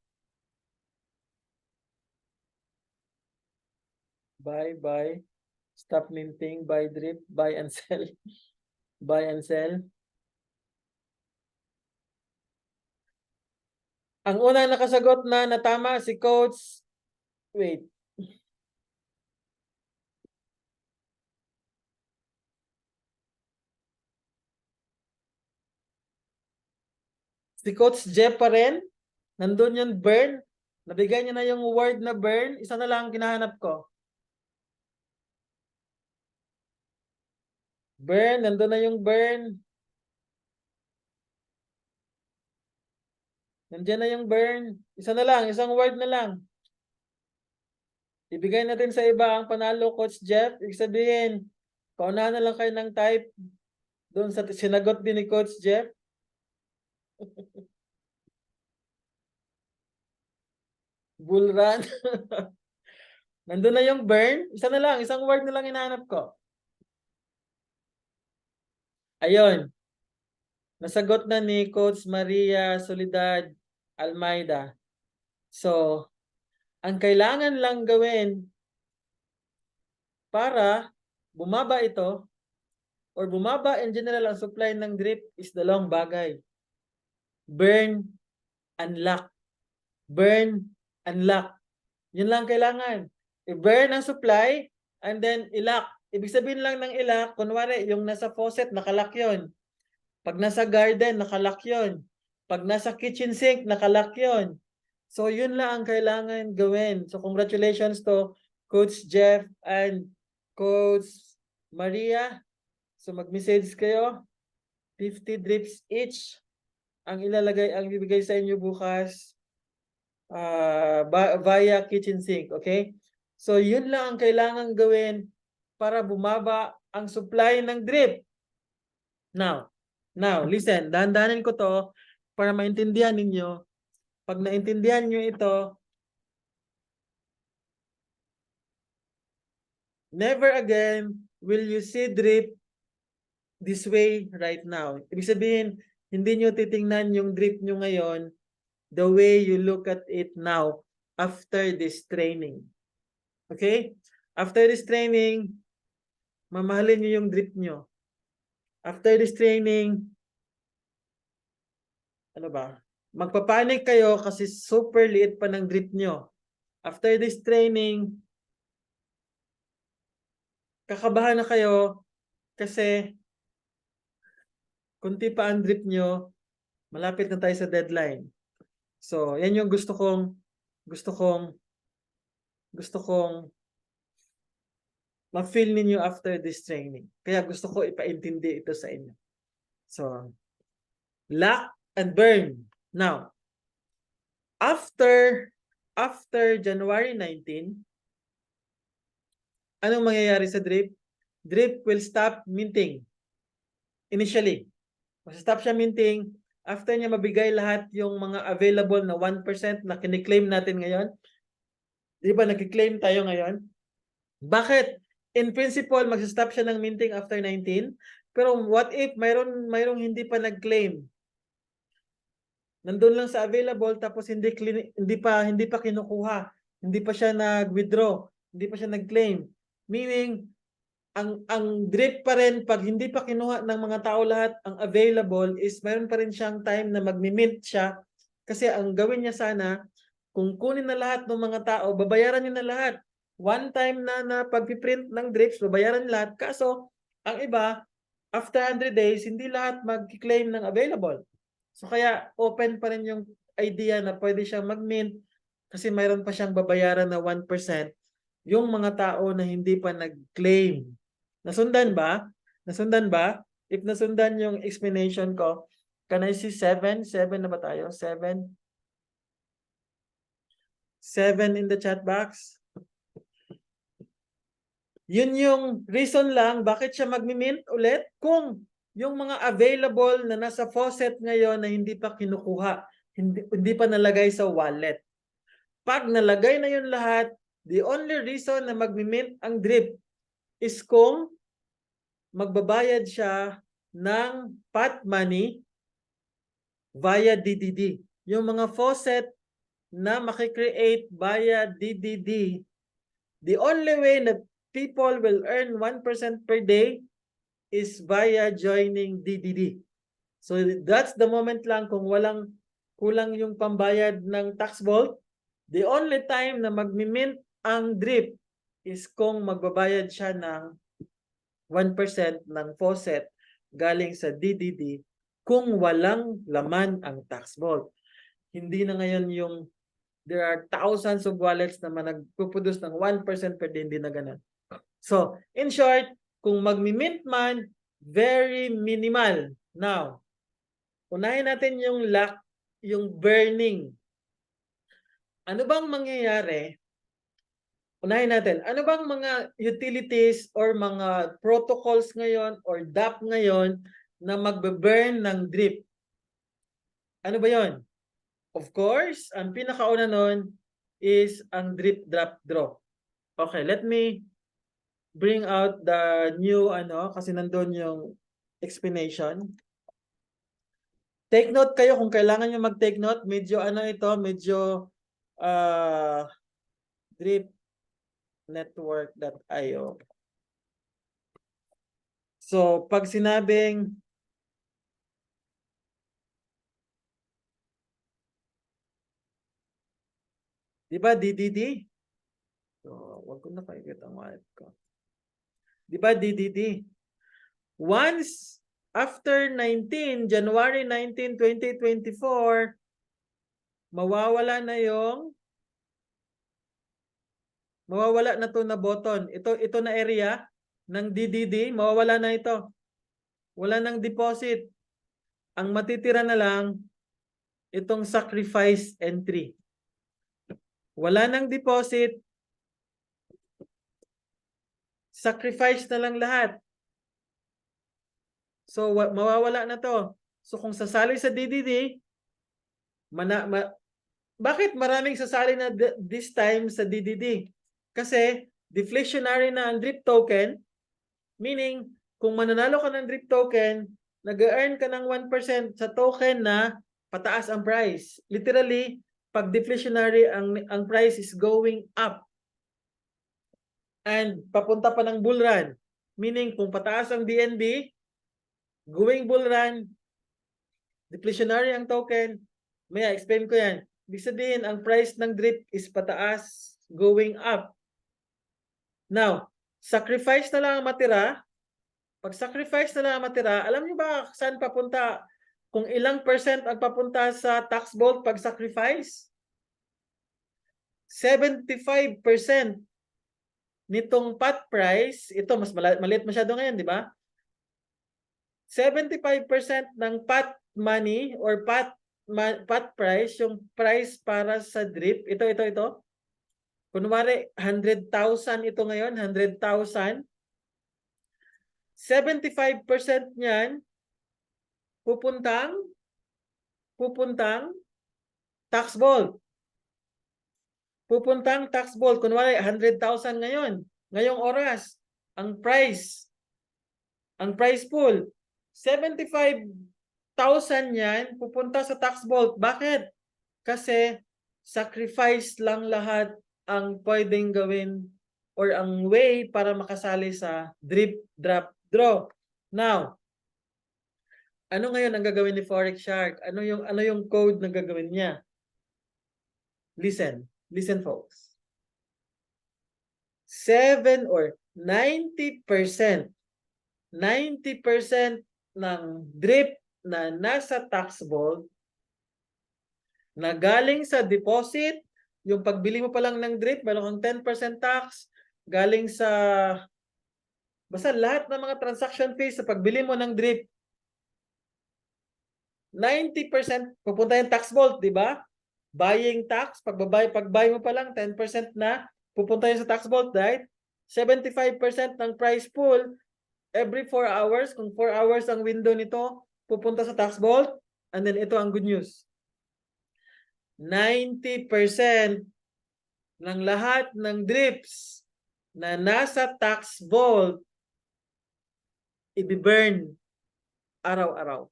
by, stop minting, buy drip, buy and sell. Buy and sell. Ang unang nakasagot na tama si Coach, wait. Si Coach Jeff pa rin. Nandun yung burn. Nabigay niya na yung word na burn. Isa na lang ang kinahanap ko. Burn. Nandun na yung burn. Nandiyan na yung burn. Isa na lang. Isang word na lang. Ibigay natin sa iba ang panalo, Coach Jeff. Ibig sabihin, paunahan na lang kayo ng type doon sa sinagot din ni Coach Jeff. Bull run. Nandun na yung burn. Isa na lang. Isang word na lang hinahanap ko. Ayun. Nasagot na ni Coach Maria Soledad Almeida. So, ang kailangan lang gawin para bumaba ito or bumaba in general ang supply ng drip is dalawang bagay. Burn and lock. Burn and lock. Yun lang kailangan. I-burn ang supply and then i-lock. Ibig sabihin lang ng i-lock, kunwari yung nasa faucet, nakalock yun. Pag nasa garden, nakalock yun. Pag nasa kitchen sink, nakalock yun. So, yun lang ang kailangan gawin. So, congratulations to Coach Jeff and Coach Maria. So, mag-message kayo. 50 drips each ang ilalagay, ang bibigay sa inyo bukas via kitchen sink. Okay? So, yun lang ang kailangan gawin para bumaba ang supply ng drip. Now, listen, dahan-dahanin ko to para maintindihan ninyo. Pag naintindihan nyo ito, never again will you see drip this way right now. Ibig sabihin, hindi nyo titingnan yung drip nyo ngayon the way you look at it now after this training. Okay? After this training, mamahalin nyo yung drip nyo. After this training, ano ba? Magpapanik kayo kasi super liit pa ng drip nyo. After this training, kakabahan na kayo kasi kunti pa ang drip nyo, malapit na tayo sa deadline. So, yan yung gusto kong ma-feel ninyo after this training. Kaya gusto ko ipaintindi ito sa inyo. So, lock and burn. Now, after January 19, anong mangyayari sa drip? Drip will stop minting. Initially, stop siya minting. After niya mabigay lahat yung mga available na 1% na kiniklaim natin ngayon. Di ba nakiklaim tayo ngayon? Bakit? In principle, mag-stop siya ng minting after 19. Pero what if mayroong hindi pa nag-claim? Nandun lang sa available tapos hindi pa kinukuha. Hindi pa siya nag-withdraw. Hindi pa siya nag-claim. Meaning, ang drip pa rin, pag hindi pa kinuha ng mga tao lahat, ang available is mayroon pa rin siyang time na mag-mint siya. Kasi ang gawin niya sana, kung kunin na lahat ng mga tao, babayaran niya na lahat. One time na pag-print ng drips, babayaran lahat. Kaso, ang iba, after 100 days, hindi lahat mag-claim ng available. So kaya open pa rin yung idea na pwede siyang mag-mint kasi mayroon pa siyang babayaran na 1% yung mga tao na hindi pa nag-claim. Nasundan ba? If nasundan yung explanation ko, can I see 7? 7 na ba tayo? 7? 7 in the chat box. Yun yung reason lang bakit siya mag-mint ulit kung yung mga available na nasa faucet ngayon na hindi pa kinukuha, hindi pa nalagay sa wallet. Pag nalagay na yun lahat, the only reason na mag-mint ang drip is kung magbabayad siya ng pot money via DDD. Yung mga faucet na makikreate via DDD, the only way that people will earn 1% per day is via joining DDD. So that's the moment lang kung kulang yung pambayad ng tax vault. The only time na magmi-mint ang drip is kung magbabayad siya ng 1% ng faucet galing sa DDD kung walang laman ang tax vault. Hindi na ngayon yung there are thousands of wallets na nagpuproduce ng 1% per day, hindi na ganun. So, in short, kung magmi-mint man, very minimal. Now, unahin natin yung lock, yung burning. Ano bang mangyayari? Unahin natin, ano bang mga utilities or mga protocols ngayon or DApp ngayon na magbe-burn ng drip? Ano ba yon? Of course, ang pinakauna nun is ang drip, drop, draw. Okay, let me bring out the new kasi nandun yung explanation. Take note kayo kung kailangan nyo mag-take note. Medyo medyo dripnetwork.io. So, pag sinabing di ba DDD? So, wag ko na paikot ang wallet ko. Di ba DDD? Once after January 19, 2024, mawawala na to na button. Ito na area ng DDD, mawawala na ito. Wala nang deposit. Ang matitira na lang itong sacrifice entry. Wala nang deposit. Sacrifice na lang lahat. So mawawala na to. So kung sasali sa DDD, bakit maraming sasali na this time sa DDD? Kasi deflationary na ang drip token, meaning kung mananalo ka ng drip token, nag-earn ka ng 1% sa token na pataas ang price. Literally, pag deflationary, ang price is going up. And papunta pa ng bull run. Meaning, kung pataas ang BNB, going bull run, deflationary ang token, may explain ko yan. Ibig sabihin, ang price ng drip is pataas, going up. Now, sacrifice na lang ang matira. Pag sacrifice na lang ang matira, alam niyo ba saan papunta? Kung ilang percent ang papunta sa tax vault pag sacrifice? 75% nitong pot price, ito mas maliit masyado ngayon, di ba? 75% ng pot money or pot price, yung price para sa drip, ito. Kunwari, 100,000 ito ngayon, 100,000. 75% niyan pupuntang tax vault. Pupuntang tax vault. Kunwari, 100,000 ngayon. Ngayong oras, ang price pool, 75,000 yan pupunta sa tax vault. Bakit? Kasi sacrifice lang lahat ang pwedeng gawin or ang way para makasali sa drip, drop, draw. Now, ano ngayon ang gagawin ni Forex Shark? Ano yung code na gagawin niya? Listen folks. 7 or 90% ng drip na nasa tax vault na galing sa deposit, yung pagbili mo pa lang ng drip, meron kang 10% tax, galing sa basta lahat ng mga transaction fees sa pagbili mo ng drip, 90% pupunta yung tax vault, di ba? Buying tax, pagbuy mo pa lang 10% na pupunta yun sa tax vault, right? 75% ng price pool every 4 hours, kung 4 hours ang window nito, pupunta sa tax vault. And then ito ang good news. 90% ng lahat ng drips na nasa tax vault i-burn araw-araw.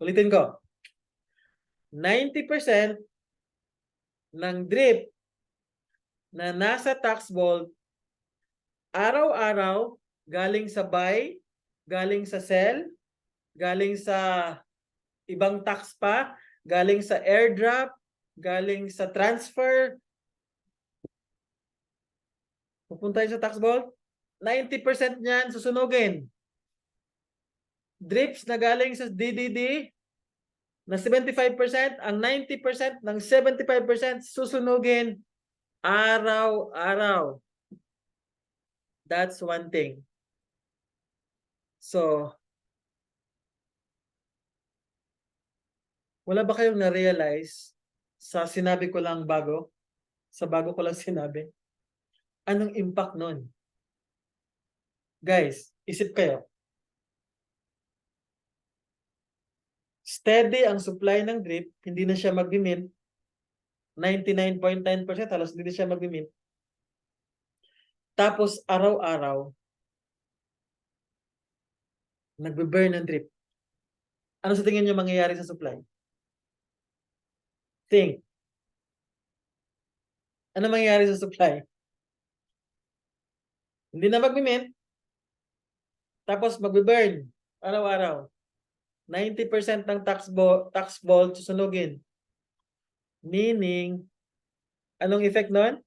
Ulitin ko. 90% ng drip na nasa tax vault araw-araw galing sa buy, galing sa sell, galing sa ibang tax pa, galing sa airdrop, galing sa transfer, pupunta yun sa tax vault, 90% niyan susunugin. Drips na galing sa DDD na 75%, ang 90% ng 75% susunugin araw-araw. That's one thing. So, wala ba kayong na-realize sa sinabi ko lang bago? Sa bago ko lang sinabi? Anong impact nun? Guys, isip kayo. Steady ang supply ng drip, hindi na siya mag-mint. 99.9% halos hindi na siya mag-mint. Tapos araw-araw, nagbe-burn ng drip. Ano sa tingin niyo mangyayari sa supply? Think. Ano mangyayari sa supply? Hindi na mag-mint. Tapos magbe-burn araw-araw. 90% ng tax vault susunugin. Meaning, anong effect nun?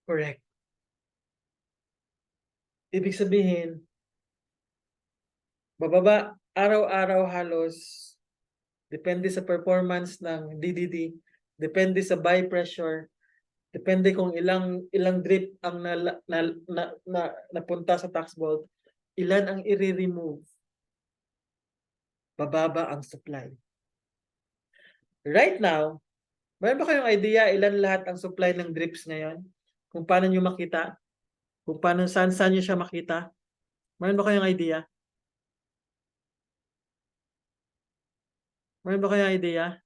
Correct. Ibig sabihin, bababa araw-araw halos, depende sa performance ng DDD, depende sa buy pressure, depende kung ilang drip ang napunta sa tax vault, ilan ang i-remove. Bababa ang supply. Right now, mayroon ba kayong idea ilan lahat ang supply ng drips ngayon? Kung paano nyo makita? Kung paano, saan nyo siya makita? Mayroon ba kayong idea? Mayroon ba kayong idea?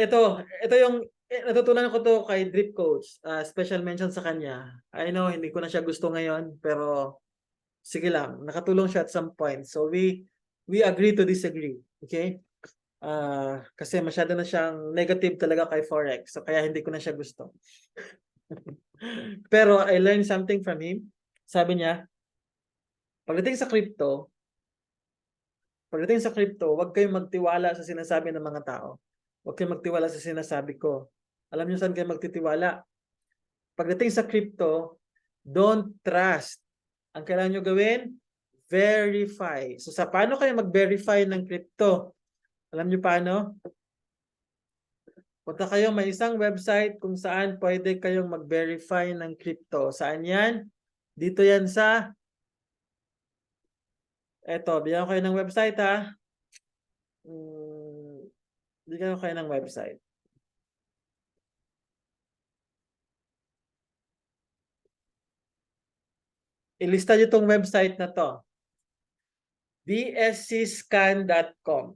Ito yung natutunan ko to kay Drip Coach. Special mention sa kanya. I know, hindi ko na siya gusto ngayon, pero sige lang, nakatulong siya at some point. So we agree to disagree. Okay? Kasi masyado na siyang negative talaga kay Forex. So kaya hindi ko na siya gusto. Pero I learned something from him. Sabi niya, pagdating sa crypto, huwag kayong magtiwala sa sinasabi ng mga tao. Huwag kayong magtiwala sa sinasabi ko. Alam niyo saan kayo magtitiwala? Pagdating sa crypto, don't trust. Ang kailangan nyo gawin, verify. So sa paano kayo mag-verify ng crypto? Alam niyo paano? Punta kayo, may isang website kung saan pwede kayong mag-verify ng crypto. Saan yan? Dito yan sa eto, bigyan ko kayo ng website ha. Bigyan ko kayo ng website. Ilista nyo itong website na to. bscscan.com.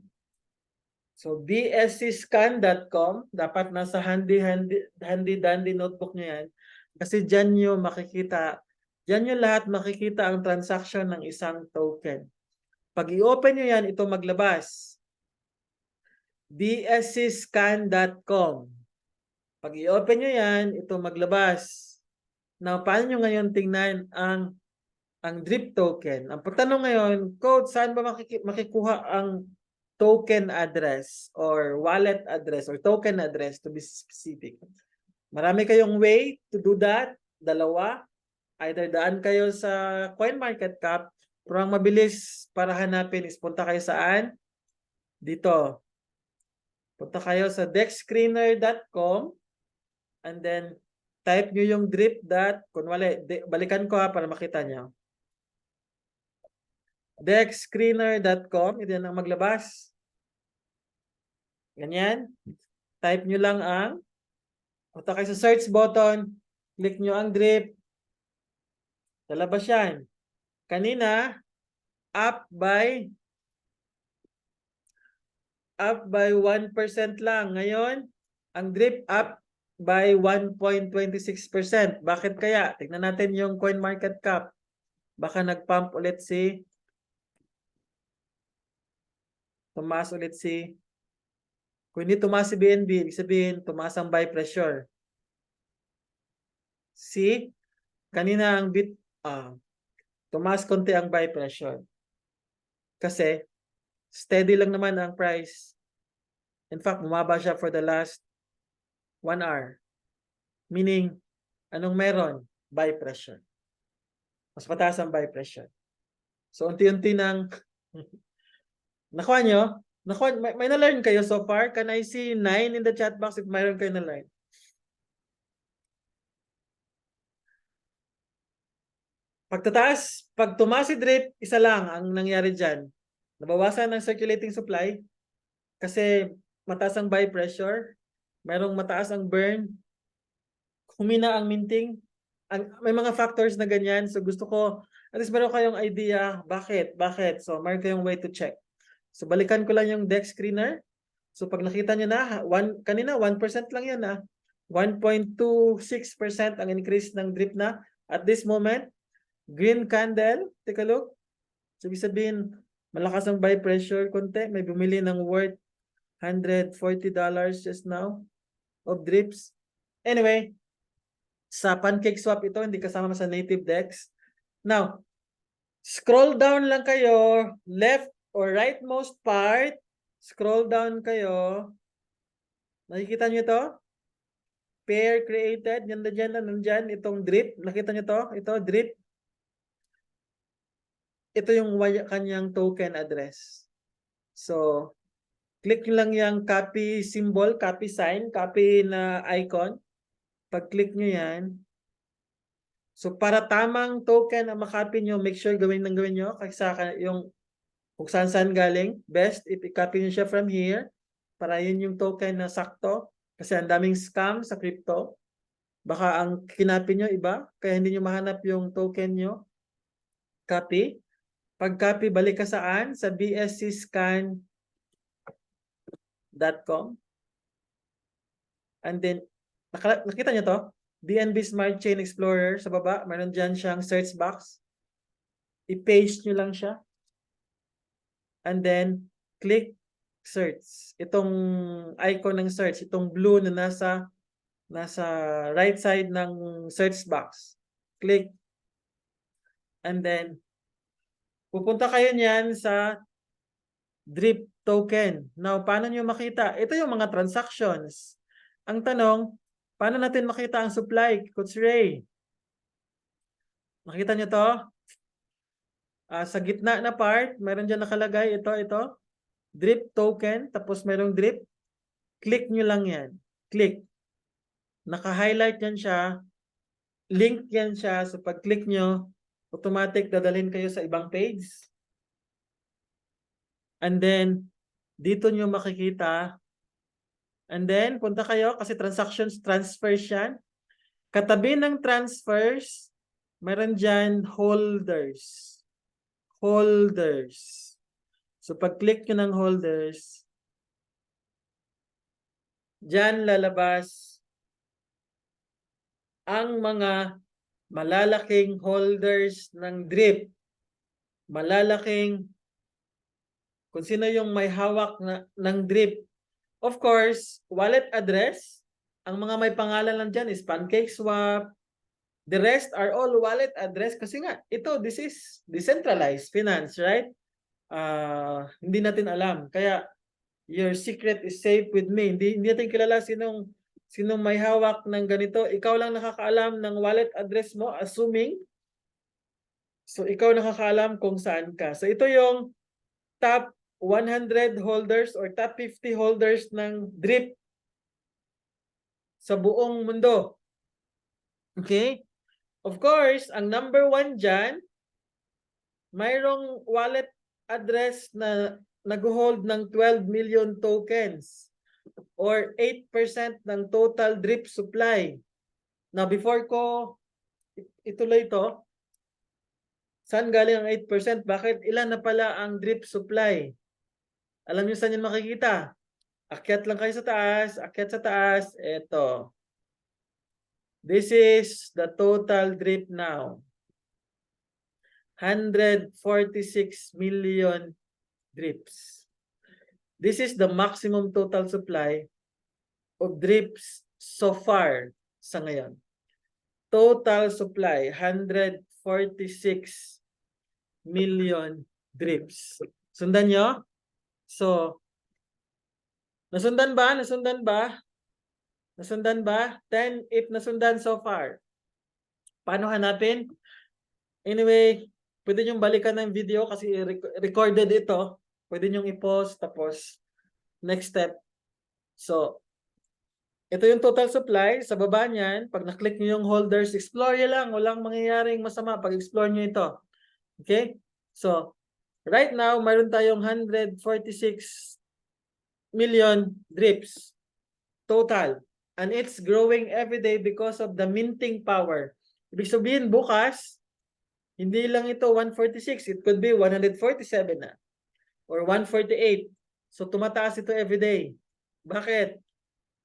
So, bscscan.com, dapat nasa handy-dandy notebook nyo yan. Kasi dyan nyo makikita, dyan nyo lahat makikita ang transaction ng isang token. Pag i-open nyo yan, ito maglabas. bscscan.com. Pag i-open nyo yan, ito maglabas. Now, paano nyo ngayon tingnan ang drip token? Ang pagtanong ngayon, Coach, saan ba makikuha ang token address or wallet address or token address to be specific? Marami kayong way to do that. Dalawa. Either daan kayo sa CoinMarketCap, pero ang mabilis para hanapin is punta kayo saan? Dito. Punta kayo sa dexscreener.com and then type nyo yung drip dot, kunwari, balikan ko ha para makita nyo. dexscreener.com, ito yan ang maglabas. Ganyan. Type nyo lang ang, punta kayo sa search button, click nyo ang drip, lalabas yan. Kanina, up by up by 1% lang. Ngayon, ang drip up by 1.26%. Bakit kaya? Tingnan natin yung CoinMarketCap. Baka nag-pump ulit tumaas ulit kung hindi tumaas si BNB, ibig sabihin, tumaas ang buy pressure. See? Kanina ang tumaas konti ang buy pressure. Kasi, steady lang naman ang price. In fact, bumaba siya for the last 1 hour. Meaning, anong meron? Buy pressure. Mas mataas ang buy pressure. So, unti-unti nang nakuha nyo? May na-learn kayo so far? Can I see 9 in the chat box if mayroon kayo na-learn? Pag tumaas si drip, isa lang ang nangyari dyan. Nabawasan ng circulating supply kasi mataas ang buy pressure, merong mataas ang burn, humina ang minting. May mga factors na ganyan. So gusto ko, at least meron kayong idea, bakit? So meron kayong way to check. So balikan ko lang yung deck screener. So pag nakita nyo na, kanina 1% lang yan 1.26% ang increase ng drip na. At this moment, green candle, take a look. So ibig sabihin, malakas ang buy pressure konti. May bumili ng worth $140 just now of drips. Anyway, sa PancakeSwap ito, hindi kasama sa native DEX. Now, scroll down lang kayo, left or rightmost part, scroll down kayo. Nakikita nyo ito? Pair created, nandyan, itong drip. Nakita nyo to? Ito, drip. Ito yung kanyang token address. So, click lang yung copy symbol, copy sign, copy na icon. Pag-click nyo yan, so para tamang token ang makopy nyo, make sure gawin nyo. Kasi yung kung saan galing, best if i-copy nyo siya from here para yun yung token na sakto. Kasi ang daming scam sa crypto. Baka ang kinopy nyo iba, kaya hindi nyo mahanap yung token nyo. Copy. Pag copy, balik ka saan? Sa bscscan.com. And then, nakita nyo to? BNB Smart Chain Explorer sa baba. Meron dyan siyang search box. I-paste nyo lang siya. And then, click search. Itong icon ng search, itong blue na nasa right side ng search box. Click. And then, pupunta kayo niyan sa drip token. Now, paano nyo makita? Ito yung mga transactions. Ang tanong, paano natin makita ang supply? Coach Ray. Makita nyo to? Sa gitna na part, meron dyan nakalagay ito. Drip token, tapos merong drip. Click nyo lang yan. Click. Naka-highlight yan siya. Link yan siya. So pag-click nyo, automatic dadalhin kayo sa ibang page. And then, dito nyo makikita. And then, punta kayo kasi transfers yan. Katabi ng transfers, meron dyan holders. Holders. So pag-click nyo ng holders, dyan lalabas ang mga malalaking holders ng drip. Malalaking, kung sino yung may hawak ng drip. Of course, wallet address, ang mga may pangalan lang dyan is PancakeSwap. The rest are all wallet address kasi nga, this is decentralized finance, right? Hindi natin alam. Kaya, your secret is safe with me. Hindi natin kilala sinong may hawak ng ganito. Ikaw lang nakakaalam ng wallet address mo, assuming. So, ikaw nakakaalam kung saan ka. So, ito yung top 100 holders or top 50 holders ng drip sa buong mundo. Okay? Of course, ang number 1 dyan, mayroong wallet address na nag-hold ng 12 million tokens or 8% ng total drip supply. Now, before ko ituloy ito, saan galing ang 8%? Bakit ilan na pala ang drip supply? Alam niyo saan yan makikita? Akyat lang kayo sa taas, akyat sa taas. Ito. This is the total drip now. 146 million drips. This is the maximum total supply of drips so far sa ngayon. Total supply, 146 million drips. Sundan nyo? So, nasundan ba? Nasundan ba? Nasundan ba? 10 if nasundan so far. Paano hanapin? Anyway, pwede nyo balikan ng video kasi recorded ito. Pwede nyo i-pause tapos next step. So, ito yung total supply. Sa baba niyan, pag na-click nyo yung holders, explore nyo lang. Walang mangyayaring masama pag explore nyo ito. Okay? So, right now, mayroon tayong 146 million drips total. And it's growing every day because of the minting power. Ibig sabihin, bukas, hindi lang ito 146. It could be 147 na. Or 148. So, tumataas ito every day. Bakit?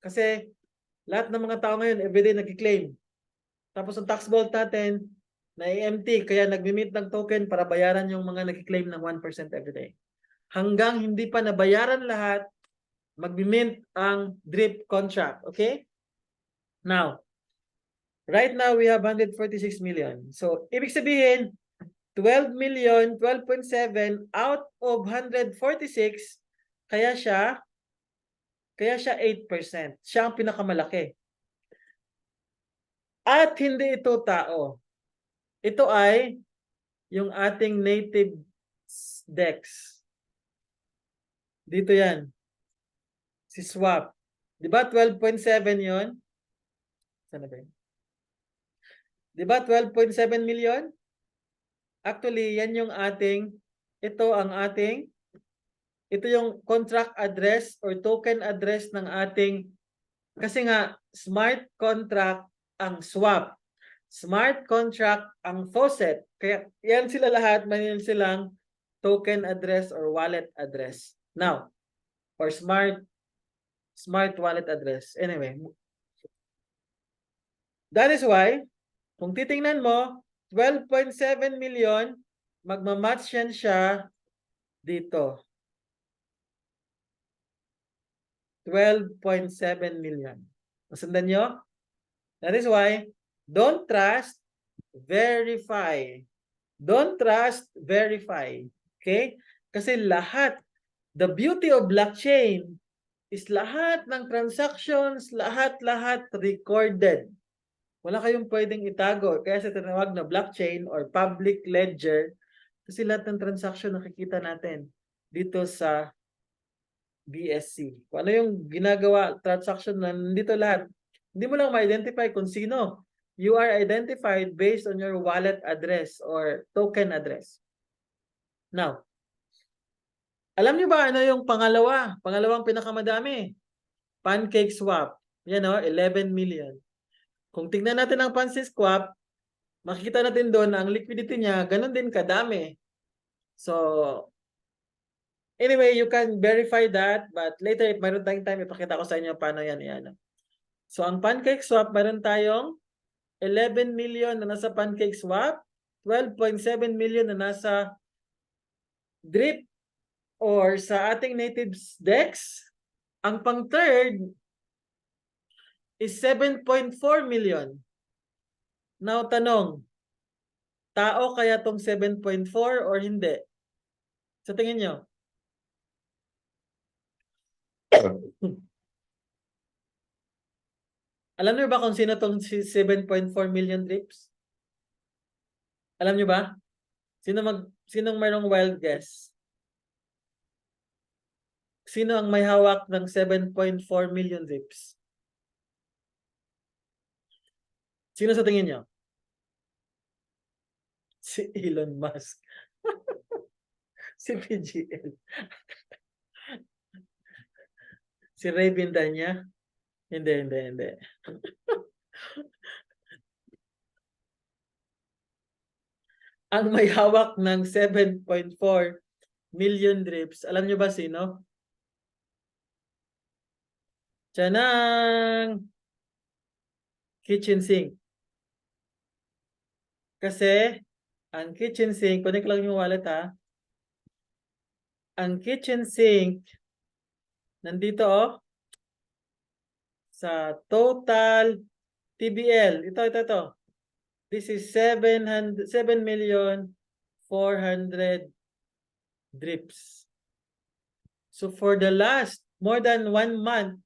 Kasi, lahat ng mga tao ngayon, everyday nag-claim. Tapos ang tax vault natin, na-empty, kaya nag-mint ng token para bayaran yung mga nag-claim ng 1% everyday. Hanggang hindi pa nabayaran lahat, mag-mint ang drip contract. Okay? Now, right now, we have 146 million. So, ibig sabihin, 12 million, 12.7 out of 146, kaya siya 8%. Siya ang pinakamalaki. At hindi ito tao. Ito ay yung ating native DEX. Dito yan. Si swap. Di ba 12.7 yon? Sana ba yun? Di ba 12.7 million? Actually, yan yung ito yung contract address or token address ng ating, kasi nga, smart contract ang swap. Smart contract ang faucet. Kaya yan sila lahat, mayroon silang token address or wallet address. Now, or smart wallet address. Anyway, that is why, kung titingnan mo, 12.7 million, magmamatch yan siya dito. 12.7 million. Nasundan nyo? That is why, don't trust, verify. Don't trust, verify. Okay? Kasi lahat, the beauty of blockchain is lahat ng transactions, lahat recorded. Wala kayong pwedeng itago. Kaya sa tinawag na blockchain or public ledger, kasi lahat ng transaction nakikita natin dito sa BSC. Kung ano yung ginagawa, transaction na nandito lahat. Hindi mo lang ma-identify kung sino. You are identified based on your wallet address or token address. Now, alam niyo ba ano yung pangalawang pinakamadami? Pancake swap. Yan o, 11 million. Kung tingnan natin ang Pancake swap, makikita natin doon na ang liquidity niya, ganun din kadami. So, anyway, you can verify that, but later, if mayroon tayong time, ipakita ko sa inyo paano yan. So, ang Pancake swap, mayroon tayong 11 million na nasa Pancake swap, 12.7 million na nasa drip or sa ating native DEX. Ang pang-third is 7.4 million. Now, tanong, tao kaya tong 7.4 or hindi? Sa tingin nyo? Alam niyo ba kung sino tong 7.4 million drips? Alam niyo ba? Sinong mayroong wild guess? Sino ang may hawak ng 7.4 million drips? Sino sa tingin nyo? Si Elon Musk. Si PGL. Si Ray Bindanya? Hindi. Ang may hawak ng 7.4 million drips, alam nyo ba sino? Tiyanang kitchen sink. Kasi, ang kitchen sink, connect lang yung wallet ha. Ang kitchen sink, nandito sa total TBL. Ito. This is 7,400,000 drips. So for the last more than 1 month,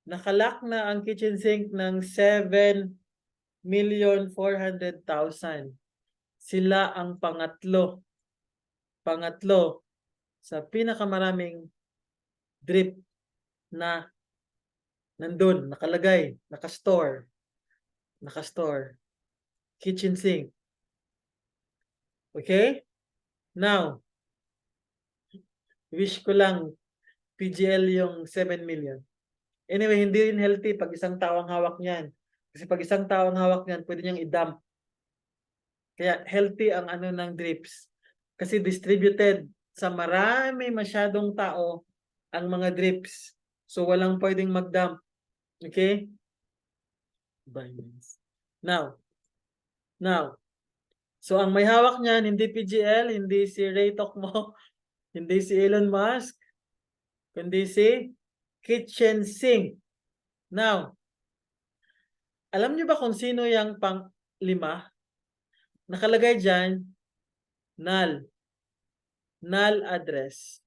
nakalock na ang kitchen sink ng 7,400,000. Sila ang pangatlo sa pinakamaraming drip na nandun, nakalagay, nakastore. Kitchen sink. Okay? Now, wish ko lang PGL yung 7 million. Anyway, hindi rin healthy pag isang tao ang hawak niyan. Kasi pag isang tao ang hawak niyan, pwede niyang i-dump. Kaya healthy ang ano ng drips. Kasi distributed sa masyadong tao ang mga drips. So walang pwedeng mag-dump. Okay? Now. So ang may hawak niyan, hindi PGL, hindi si Ray Tokmo, hindi si Elon Musk, kundi si kitchen sink. Now, alam niyo ba kung sino yung pang-5? Nakalagay dyan, null address.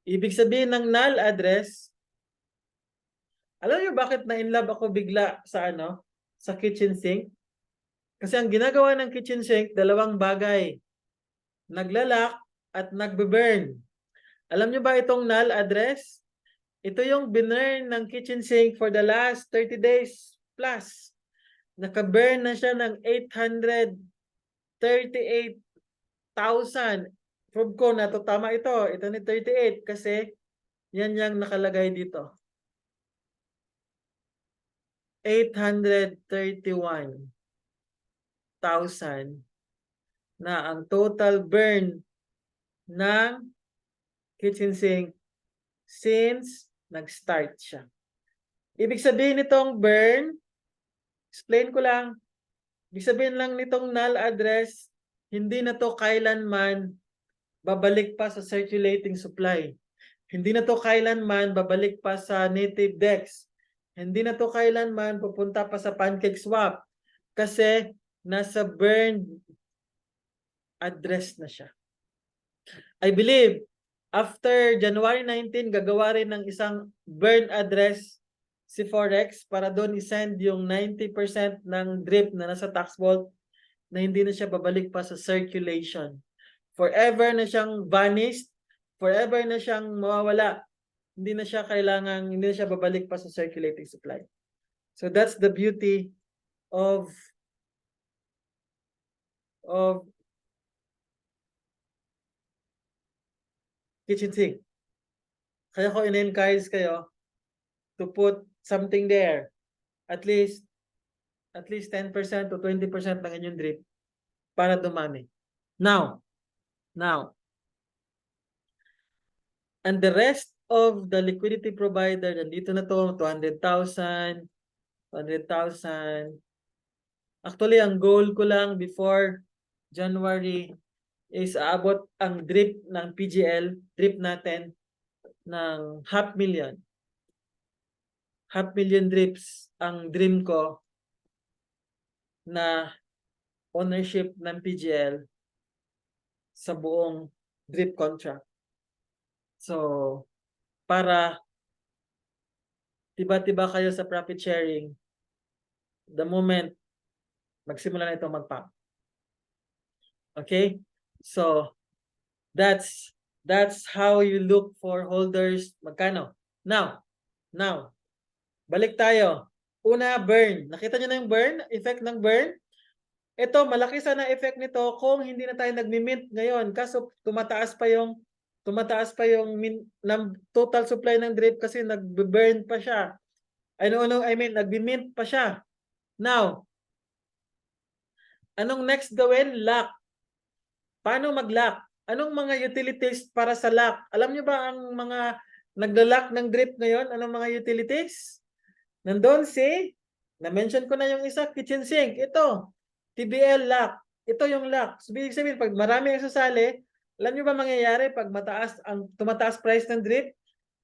Ibig sabihin ng null address, alam niyo bakit na-inlove ako bigla sa sa kitchen sink? Kasi ang ginagawa ng kitchen sink, dalawang bagay. Naglalak at nagbe-burn. Alam niyo ba itong null address? Ito yung binurn ng kitchen sink for the last 30 days plus. Naka-burn na siya ng 838,000. Prove ko na to tama ito. Ito ni 38 kasi yan yung nakalagay dito. 831,000 na ang total burn ng kitchen sink since nag-start siya. Ibig sabihin nitong burn, explain ko lang. Ibig sabihin lang nitong null address, hindi na to kailanman babalik pa sa circulating supply. Hindi na to kailanman babalik pa sa native DEX. Hindi na to kailanman pupunta pa sa PancakeSwap. Kasi nasa burned address na siya. I believe, after January 19, gagawa rin ng isang burn address si Forex para doon i-send yung 90% ng drip na nasa tax vault na hindi na siya babalik pa sa circulation. Forever na siyang vanished, forever na siyang mawawala. Hindi na siya babalik pa sa circulating supply. So that's the beauty of kitchen sink. Kaya ko in-encourage kayo to put something there. At least 10% to 20% ng inyong drip para dumami. Now, and the rest of the liquidity provider, nandito na to, 200,000. Actually, ang goal ko lang before January is aabot ang drip ng PGL, drip natin, ng 500,000. 500,000 drips ang dream ko na ownership ng PGL sa buong drip contract. So, para tiba-tiba kayo sa profit sharing, the moment magsimula na ito mag-pump. Okay? So, that's how you look for holders. Magkano? Now, balik tayo. Una, burn. Nakita nyo na yung burn? Effect ng burn? Ito, malaki sana effect nito kung hindi na tayo nagmi-mint ngayon. Kaso tumataas pa yung total supply ng drip kasi nag-burn pa siya. Nag-mint pa siya. Now, anong next gawin? Lock. Paano mag-lock? Anong mga utilities para sa lock? Alam niyo ba ang mga naglalak ng drip ngayon? Anong mga utilities? Nandun na-mention ko na yung isa, kitchen sink. Ito, TBL lock. Ito yung lock. So, ibig sabihin, pag marami ang sasali, alam nyo ba mangyayari pag tumataas price ng drip?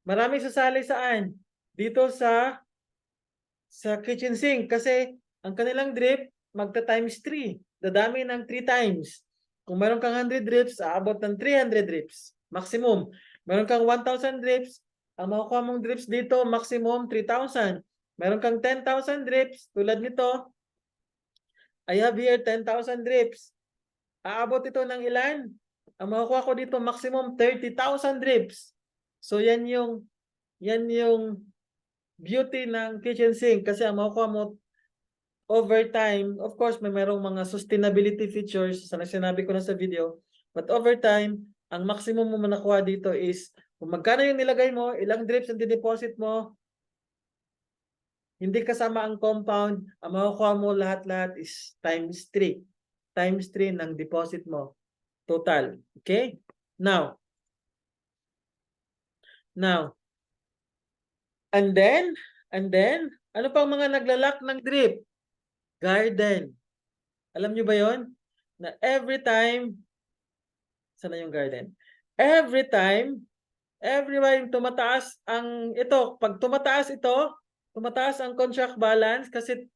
Marami sasali saan? Dito sa kitchen sink. Kasi ang kanilang drip, magta times 3. Dadami ng 3 times. Kung meron kang 100 drips, aabot ng 300 drips. Maximum. Meron kang 1,000 drips, ang makukuha mong drips dito, maximum 3,000. Meron kang 10,000 drips, tulad nito, I have here 10,000 drips. Aabot ito ng ilan? Ang makukuha ko dito, maximum 30,000 drips. So yan yung beauty ng kitchen sink kasi ang makukuha mo over time, of course, merong mga sustainability features sa sinabi ko na sa video, but over time, ang maximum mo nakuha dito is kung magkano yung nilagay mo, ilang drips ang dideposit mo, hindi kasama ang compound, ang makukuha mo lahat-lahat is times 3. Times 3 ng deposit mo. Total. Okay? Now, and then, ano pang mga naglalak ng drip? Garden. Alam nyo ba yon? Na every time, sana yung garden? Every time tumataas pag tumataas tumataas ang contract balance kasi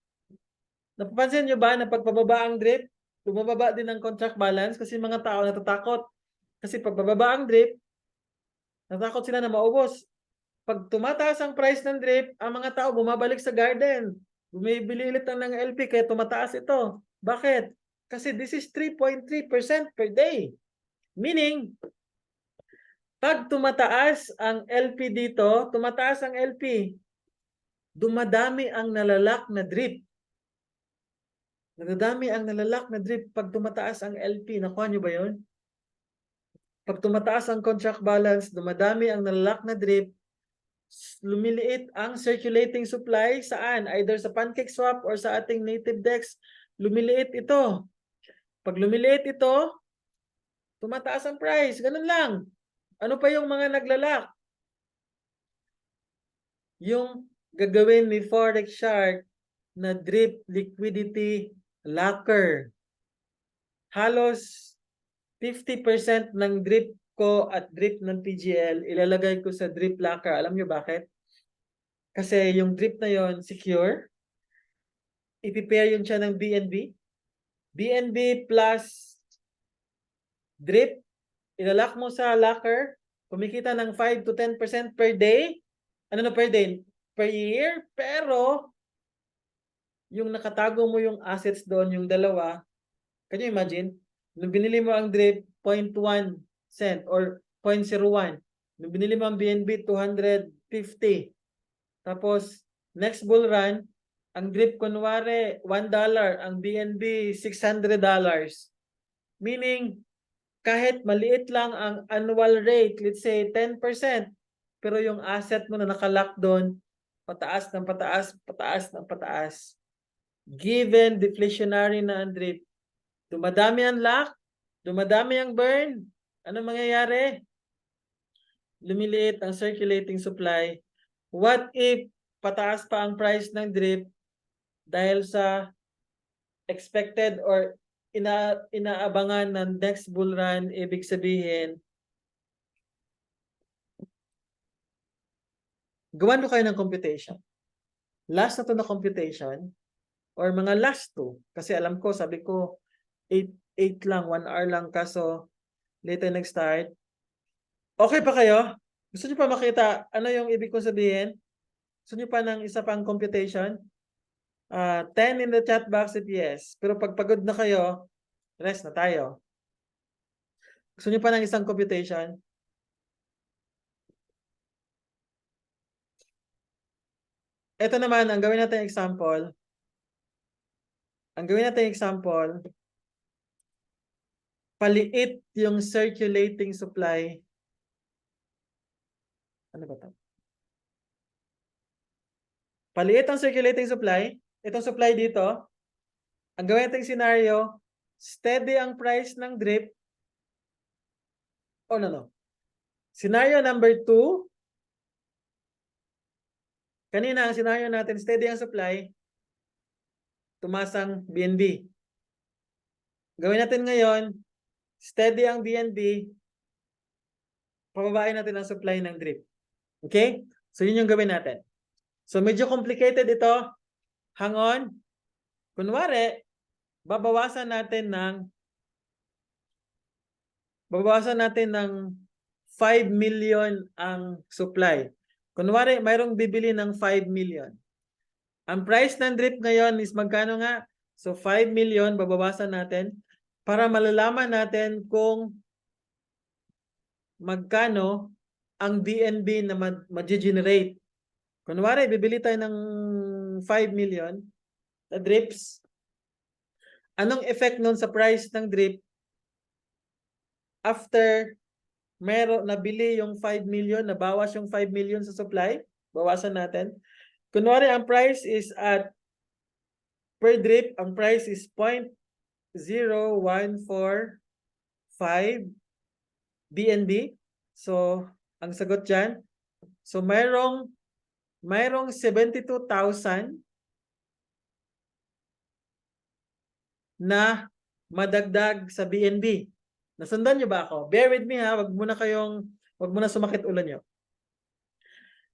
napapansin nyo ba na pagpababa ang drip, bumababa din ang contract balance kasi mga tao natatakot. Kasi pagpababa ang drip, natakot sila na maubos. Pag tumataas ang price ng drip, ang mga tao bumabalik sa garden. Bumibili ulit ng LP kaya tumataas ito. Bakit? Kasi this is 3.3% per day. Meaning, pag tumataas ang LP dito, tumataas ang LP, dumadami ang nalalak na drip. Nadadami ang nalalak na drip pag tumataas ang LP. Nakuha nyo ba yun? Pag tumataas ang contract balance, dumadami ang nalalak na drip, lumiliit ang circulating supply saan? Either sa pancake swap or sa ating native DEX, lumiliit ito. Pag lumiliit ito, tumataas ang price. Ganun lang. Ano pa yung mga naglalak? Yung gagawin ni Forex Shark na drip liquidity locker. Halos 50% ng drip ko at drip ng PGL ilalagay ko sa drip locker. Alam nyo bakit? Kasi yung drip na yon secure. I-prepare yun siya ng BNB. BNB plus drip. Ilalak mo sa locker. Kumikita ng 5 to 10% per day. Ano na per day? Per year. Pero yung nakatago mo yung assets doon, yung dalawa, can you imagine? Nung binili mo ang drip, 0.1 cent or 0.01. Nung binili mo ang BNB, 250. Tapos, next bull run, ang drip kunwari, $1, ang BNB, $600. Meaning, kahit maliit lang ang annual rate, let's say 10%, pero yung asset mo na nakalock doon, pataas ng pataas, pataas ng pataas. Given deflationary na ang drip, dumadami ang lock, dumadami ang burn, ano mangyayari? Lumiliit ang circulating supply. What if pataas pa ang price ng drip dahil sa expected or inaabangan ng next bull run? Ibig sabihin, gawan ko kayo ng computation. Last na to na computation or mga last two. Kasi alam ko, sabi ko, 8 lang, 1 hour lang. Kaso, later nag-start. Okay pa kayo? Gusto niyo pa makita ano yung ibig kong sabihin? Gusto niyo pa ng isa pang computation? 10 in the chat box if yes. Pero pag pagod na kayo, rest na tayo. Gusto niyo pa ng isang computation? Ito naman, ang gawin natin example. Paliit yung circulating supply. Ano ba ito? Paliit ang circulating supply. Itong supply dito. Ang gawin nating scenario, steady ang price ng drip. Oh, no. Scenario number 2, Kanina, ang senaryo natin, steady ang supply, tumasang BNB. Gawin natin ngayon, steady ang BNB, pababain natin ang supply ng drip. Okay? So, yun yung gawin natin. So, medyo complicated ito. Hang on. Kunwari, babawasan natin ng 5 million ang supply. Kunwari, mayroong bibili ng 5 million. Ang price ng drip ngayon is magkano nga? So, 5 million, babawasan natin para malalaman natin kung magkano ang BNB na mag-generate. Kunwari, bibili tayo ng 5 million na drips. Anong effect nun sa price ng drip after meron nabili yung 5 million, nabawas yung 5 million sa supply, bawasan natin. Kunwari, ang price is at per drip, ang price is 0.0145 BNB. So, ang sagot dyan, so mayroong 72,000 na madagdag sa BNB. Nasundan nyo ba ako? Bear with me ha, wag muna sumakit ulo nyo.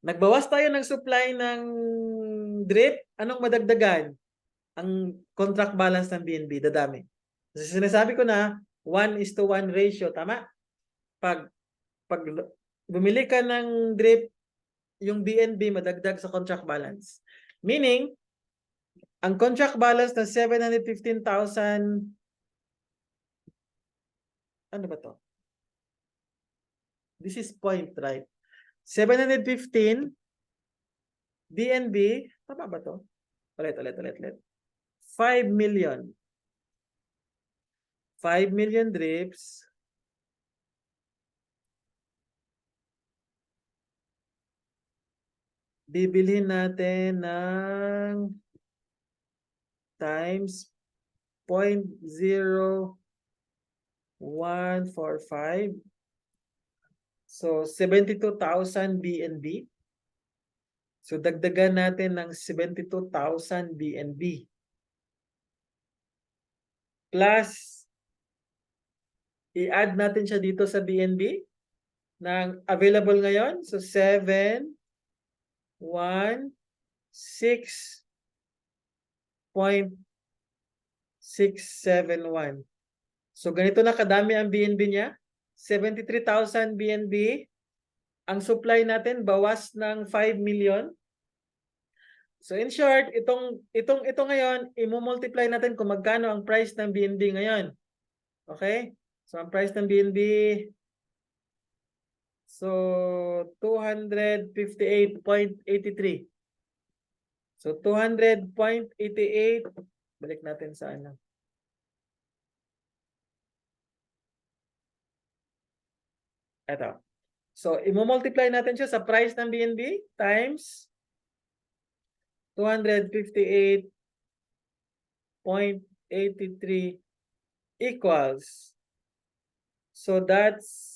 Nagbawas tayo ng supply ng drip, anong madagdagan? Ang contract balance ng BNB, dadami. Kasi sinasabi ko na, 1:1 ratio, tama? Pag bumili ka ng drip, yung BNB madagdag sa contract balance. Meaning, ang contract balance na 715,000, ano ba to? This is point, right? 715 BNB, tama ba to? Ulit. 5 million. 5 million drips. Bibilhin natin ng times 0.0145. So, 72,000 BNB. So, dagdagan natin ng 72,000 BNB. Plus, i-add natin siya dito sa BNB ng available ngayon. So, 716.671. So, ganito na kadami ang BNB niya. 73,000 BNB. Ang supply natin, bawas ng 5 million. So, in short, ito ngayon, i-multiply natin kung magkano ang price ng BNB ngayon. Okay? So, ang price ng BNB, so, 258.83. So, 200.88. Balik natin sa ano. Ito. So, i-multiply natin siya sa price ng BNB times 258.83 equals. So, that's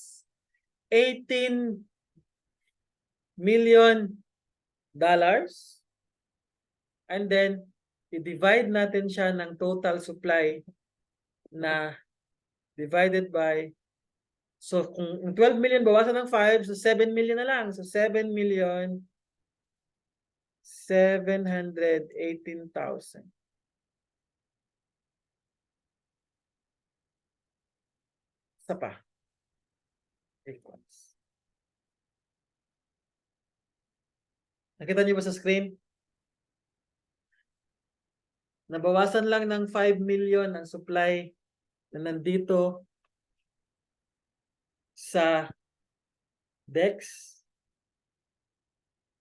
$18 million. And then, i-divide natin siya ng total supply na divided by, so kung 12 million bawasan ng 5, so 7 million na lang. So 7,718,000. Isa pa. Equals. Nakita niyo ba sa screen? Nabawasan lang ng 5 million ang supply na nandito sa DEX.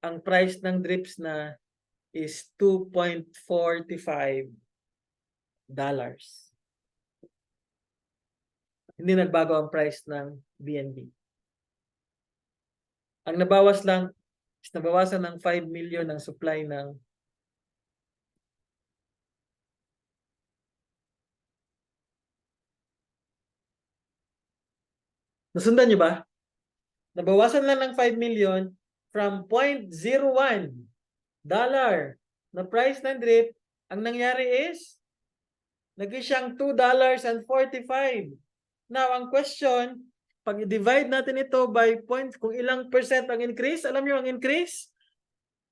Ang price ng drips na is $2.45. Hindi nagbago ang price ng BNB. Ang nabawas lang is nabawasan ng 5 million ang supply ng nasundan nyo ba? Nabawasan lang ng 5 million from 0.01 dollar na price ng drip, ang nangyari is, naging siyang $2.45. Now, ang question, pag i-divide natin ito by points, kung ilang percent ang increase, alam niyo ang increase?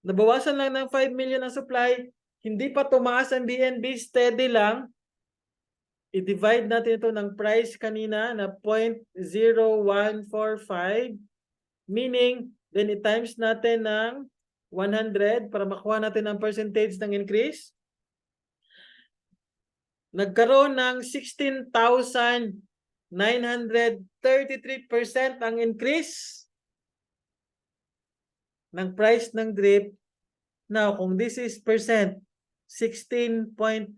Nabawasan lang ng 5 million ang supply, hindi pa tumaas ang BNB, steady lang. I-divide natin ito ng price kanina na 0.0145, meaning, then i-times natin ng 100 para makuha natin ang percentage ng increase. Nagkaroon ng 16,933% ang increase ng price ng drip. Now, kung this is percent, 16.9%.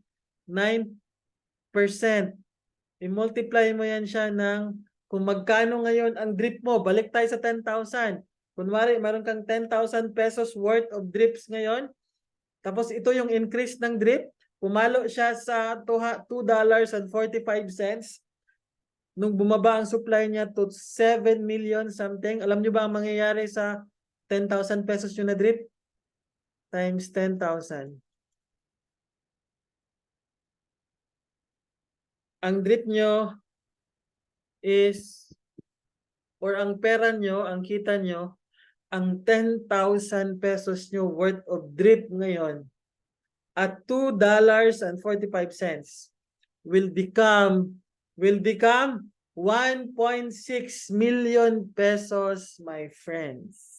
I-multiply mo yan siya ng kung magkano ngayon ang drip mo. Balik tayo sa 10,000. Kunwari, meron kang 10,000 pesos worth of drips ngayon. Tapos ito yung increase ng drip. Pumalo siya sa $2.45. Nung bumaba ang supply niya to 7 million something. Alam niyo ba ang mangyayari sa 10,000 pesos yung na drip? Times 10,000. Ang drip nyo is, or ang pera nyo, ang kita nyo, ang 10,000 pesos nyo worth of drip ngayon at $2.45 will become 1.6 million pesos, my friends.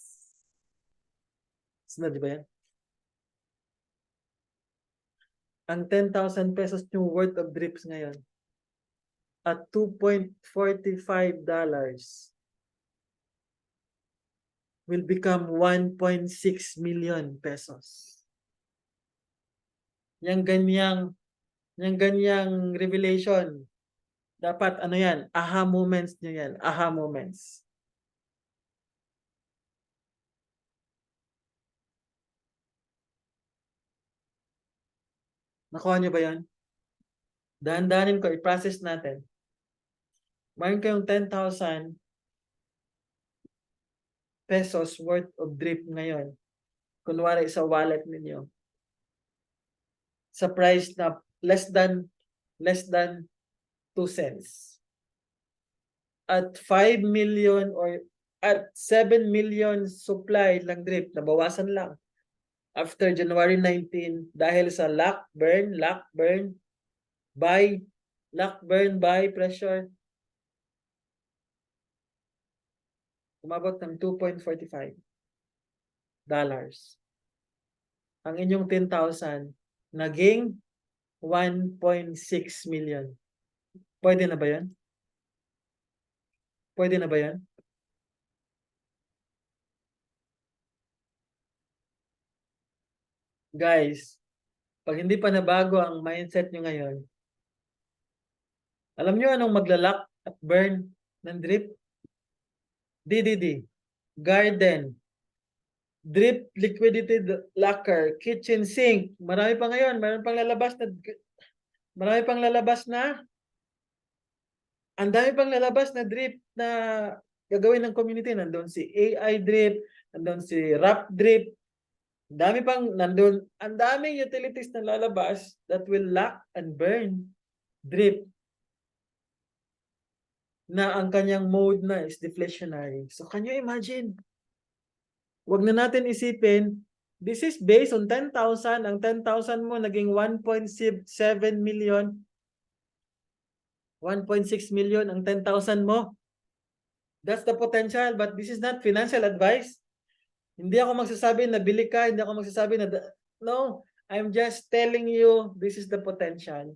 Sunod ba yan? Ang 10,000 pesos nyo worth of drips ngayon at $2.45 will become 1.6 million pesos. Yang ganyang revelation, dapat ano yan, aha moments nyo yan, aha moments. Nakuha nyo ba yan? Dahan-dahanin ko, i-process natin. Mayroon kayong 10,000 pesos worth of drip ngayon. Kunwari sa wallet ninyo. Sa price na less than 2 cents. At 5 million or at 7 million supply lang drip, nabawasan lang. After January 19, dahil sa lock, burn, buy, pressure, umabot ng $2.45. Ang inyong 10,000 naging 1.6 million. Pwede na ba yan? Pwede na ba yan? Guys, pag hindi pa nabago ang mindset nyo ngayon, alam nyo anong maglalak at burn ng drip? DDD, garden, drip liquidity locker, kitchen sink. Marami pa ngayon, marami pang lalabas na ang dami pang lalabas na drip na gagawin ng community. Nandun si AI drip, nandun si RAP drip, ang daming utilities na lalabas that will lock and burn drip na ang kanyang mode na is deflationary. So can you imagine? Wag na natin isipin, this is based on 10,000. Ang 10,000 mo naging 1.7 million. 1.6 million ang 10,000 mo. That's the potential, but this is not financial advice. Hindi ako magsasabi na bili ka, hindi ako magsasabi na no, I'm just telling you this is the potential.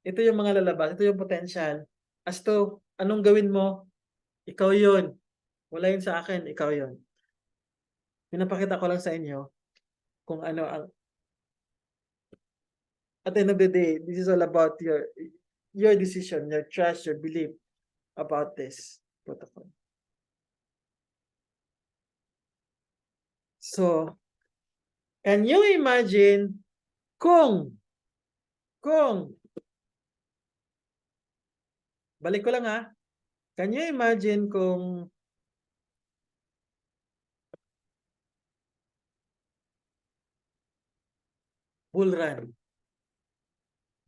Ito yung mga lalabas, ito yung potential. As to anong gawin mo, ikaw yun. Wala yun sa akin, ikaw yun. Pinapakita ko lang sa inyo kung ano ang at the end of the day, this is all about your decision, your trust, your belief about this protocol. So, can you imagine kung balik ko lang ha, can you imagine kung bull run.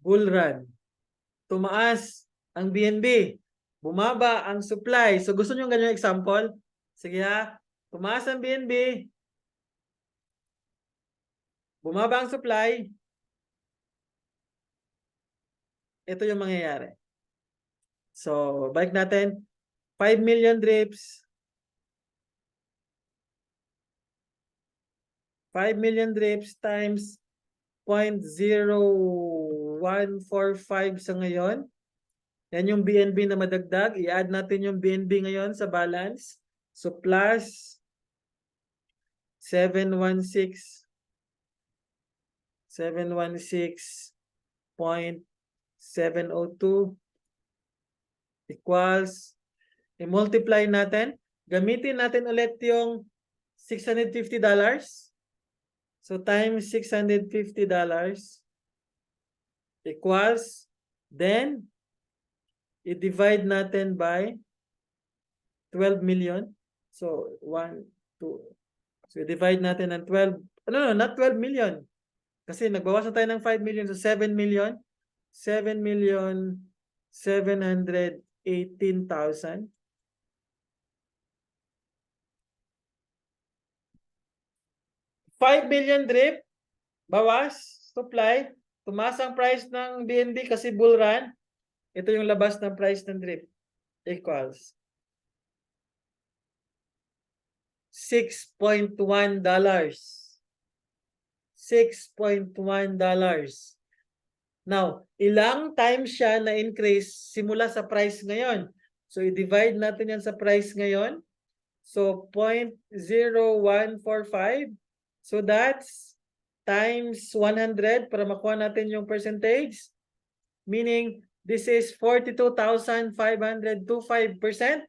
Bull run. Tumaas ang BNB. Bumaba ang supply. So gusto nyo ganyan example? Sige ha. Tumaas ang BNB. Bumaba ang supply. Ito yung mangyayari. So, balik natin. 5 million drips. 5 million drips times 0.0145 sa ngayon. Yan yung BNB na madagdag. I-add natin yung BNB ngayon sa balance. So, plus 716.702 equals, i-multiply natin. Gamitin natin ulit yung $650. So, times $650 equals, then, i-divide natin by 12 million. So, 1, 2. So, i-divide natin ng 12. No, not 12 million. Kasi nagbawasan tayo ng 5 million. So, 7 million. 7,718,000. 5 million drip. Bawas. Supply. Tumaas ang price ng BNB kasi bull run. Ito yung labas ng price ng drip. Equals $6.1. $6.1. Now, ilang times siya na increase simula sa price ngayon? So, i-divide natin yan sa price ngayon. So, 0.0145. So, that's times 100 para makuha natin yung percentage. Meaning, this is 42,525%.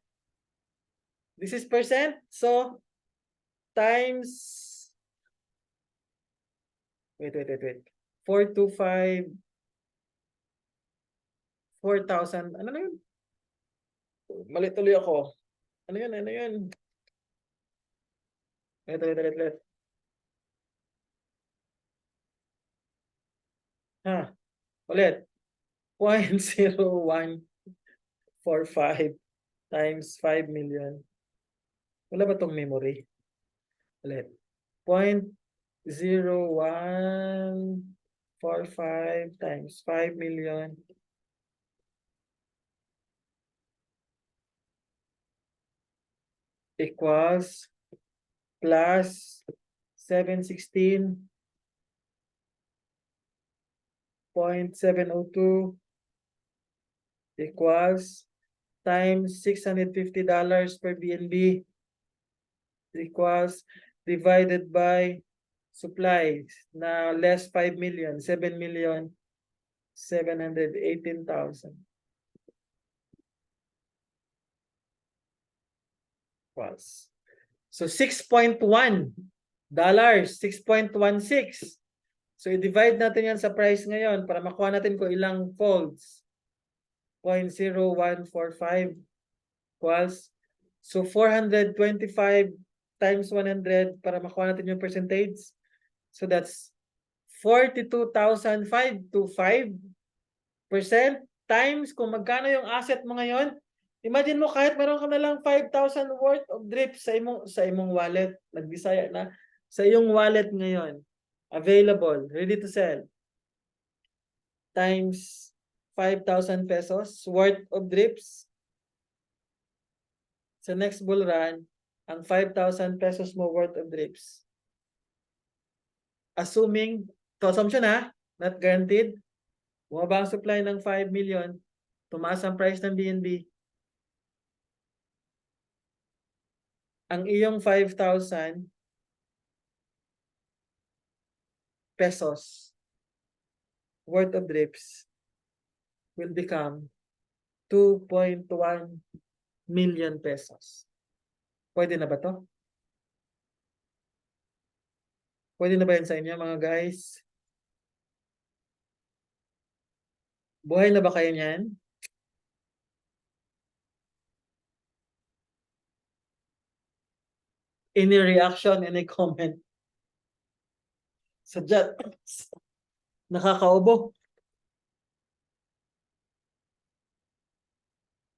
This is percent. So, times, wait. 425, 4,000. Ano na yun? Mali tuloy ako. Ano yun? Wait. Ulit. 0.0145 times 5 million. Wala ba itong memory? Ulit. 0.0145 times 5 million. Equals plus 716.702 equals times $650 per BNB equals divided by supply na less 5 million, 7,718,000. So 6.1 dollars, 6.16. So i-divide natin yan sa price ngayon para makuha natin kung ilang folds. 0.0145 equals, so 425 times 100 para makuha natin yung percentage. So that's 42,525% times kung magkano yung asset mo ngayon. Imagine mo kahit meron ka na lang 5,000 worth of drips sa imong wallet, nagbisaya na, sa iyong wallet ngayon, available, ready to sell, times 5,000 pesos worth of drips. Sa next bull run, ang 5,000 pesos mo worth of drips. Assuming, to assumption ha, not guaranteed, bumaba ang supply ng 5 million, tumaas ang price ng BNB, ang iyong 5,000 pesos worth of drips will become 2.1 million pesos. Pwede na ba to? Pwede na ba yan sa inyo mga guys? Buhay na ba kayo niyan? Any reaction, any comment? Sa chat. nakakaubo.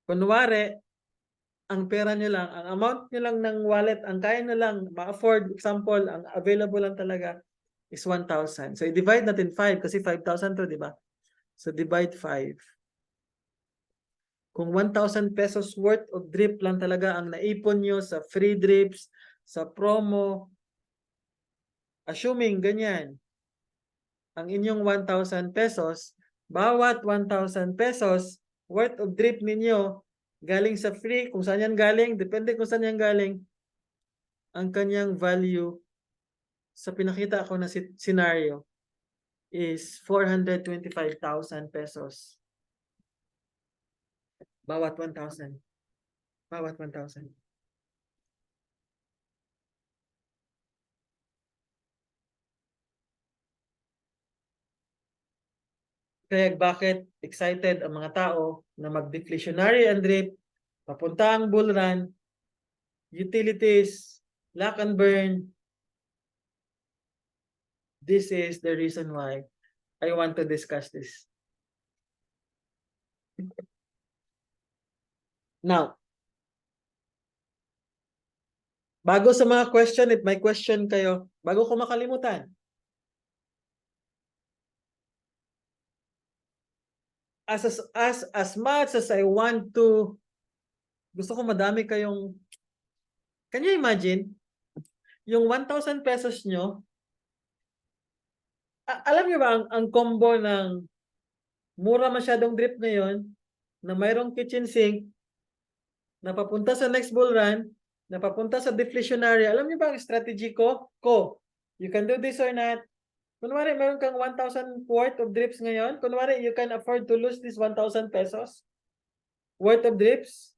Kunwari, ang pera nyo lang, ang amount nyo lang ng wallet, ang kaya nyo lang ma-afford, example, ang available lang talaga is 1,000. So, i-divide natin 5 kasi 5,000 to, di ba? So, divide 5. Kung 1,000 pesos worth of drip lang talaga ang naipon nyo sa free drips, sa promo, assuming ganyan, ang inyong 1,000 pesos, bawat 1,000 pesos worth of drip ninyo galing sa free, kung saan yan galing, depende kung saan yan galing, ang kanyang value sa pinakita ko na scenario is 425,000 pesos. Bawat 1,000. Bawat 1,000. Kaya bakit excited ang mga tao na mag-deflationary and drip, papunta ang bull run, utilities, lock and burn. This is the reason why I want to discuss this. Now, bago sa mga question, if may question kayo, bago ko makalimutan, as much as I want to, gusto ko madami kayong, can you imagine, yung 1,000 pesos nyo, alam nyo ba ang combo ng mura masyadong drip ngayon, na mayroong kitchen sink, na papunta sa next bull run, na papunta sa deflationary, alam nyo ba ang strategy ko? You can do this or not. Kunwari, meron kang 1,000 worth of drips ngayon. Kunwari, you can afford to lose this 1,000 pesos worth of drips.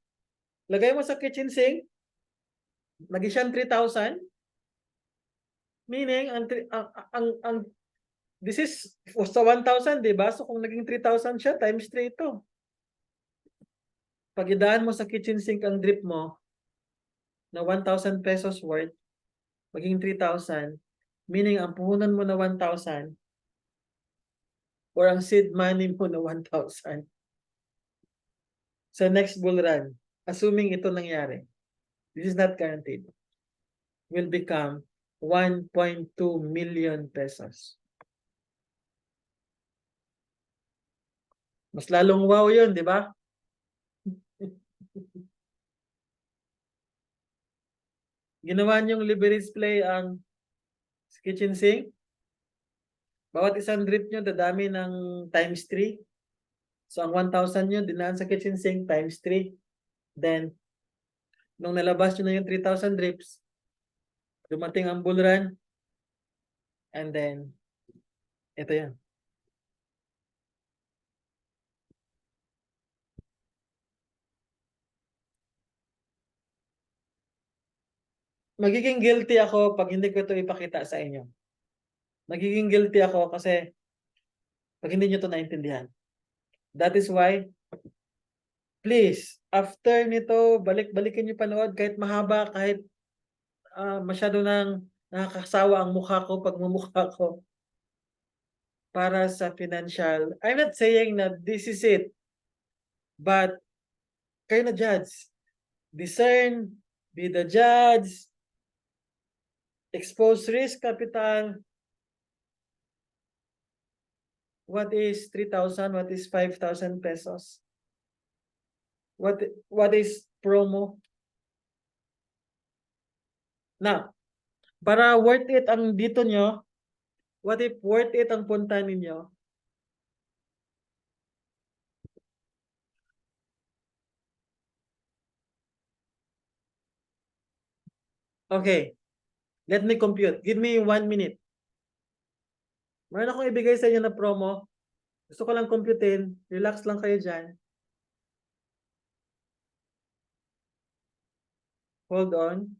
Lagay mo sa kitchen sink. Lagi siyang 3,000. Meaning, this is sa 1,000, di ba? So, kung naging 3,000 siya, times 3 ito. Pag idaan mo sa kitchen sink ang drip mo na 1,000 pesos worth, maging 3,000, meaning ang puhunan mo na 1,000 or ang seed money mo na 1,000 sa next bull run, assuming ito nangyari, this is not guaranteed, will become 1.2 million pesos. Mas lalong wow yun, di ba? Ginawa niyong leverage play ang kitchen sink. Bawat isang drip nyo, dadami ng times 3. So, ang 1,000 nyo, dinaan sa kitchen sink times 3. Then, nung nalabas nyo na yung 3,000 drips, dumating ang bull run, and then, ito yan. Magiging guilty ako pag hindi ko ito ipakita sa inyo. Magiging guilty ako kasi pag hindi nyo ito naintindihan. That is why, please, after nito, balik-balikin nyo panood kahit mahaba, kahit masyado nang nakakasawa ang mukha ko pag mumukha ko para sa financial. I'm not saying that this is it, but kayo na judge. Discern, be the judge, expose risk capital. What is 3,000? What is 5,000 pesos? What is promo? Now, para worth it ang dito nyo, what if worth it ang punta ninyo? Okay, let me compute. Give me 1 minute. Meron akong ibigay sa inyo na promo. Gusto ko lang computein. Relax lang kayo dyan. Hold on.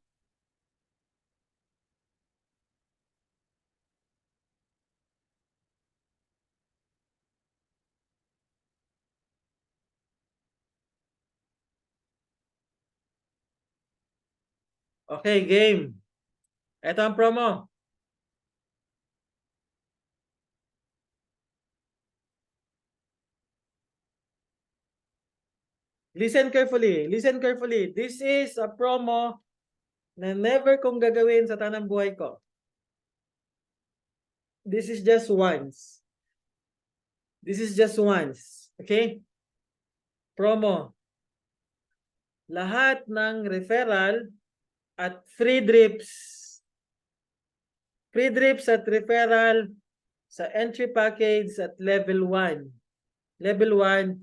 Okay, game. Ito ang promo. Listen carefully. Listen carefully. This is a promo na never kong gagawin sa tanang buhay ko. This is just once. This is just once. Okay? Promo. Lahat ng referral at free drips at referral sa entry package at level 1. Level 1,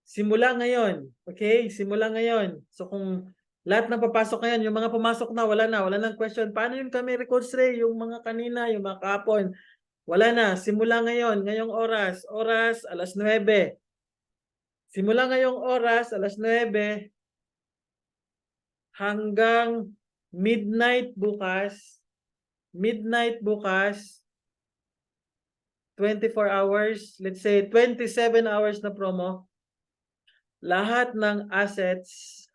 simula ngayon. Okay? Simula ngayon. So kung lahat ng papasok ngayon, yung mga pumasok na, wala nang question. Paano yun kami reconstruct? Yung mga kanina, yung mga kahapon, wala na. Simula ngayon, ngayong oras, alas 9. Simula ngayong oras, alas 9, hanggang midnight bukas, 24 hours, let's say 27 hours na promo, lahat ng assets,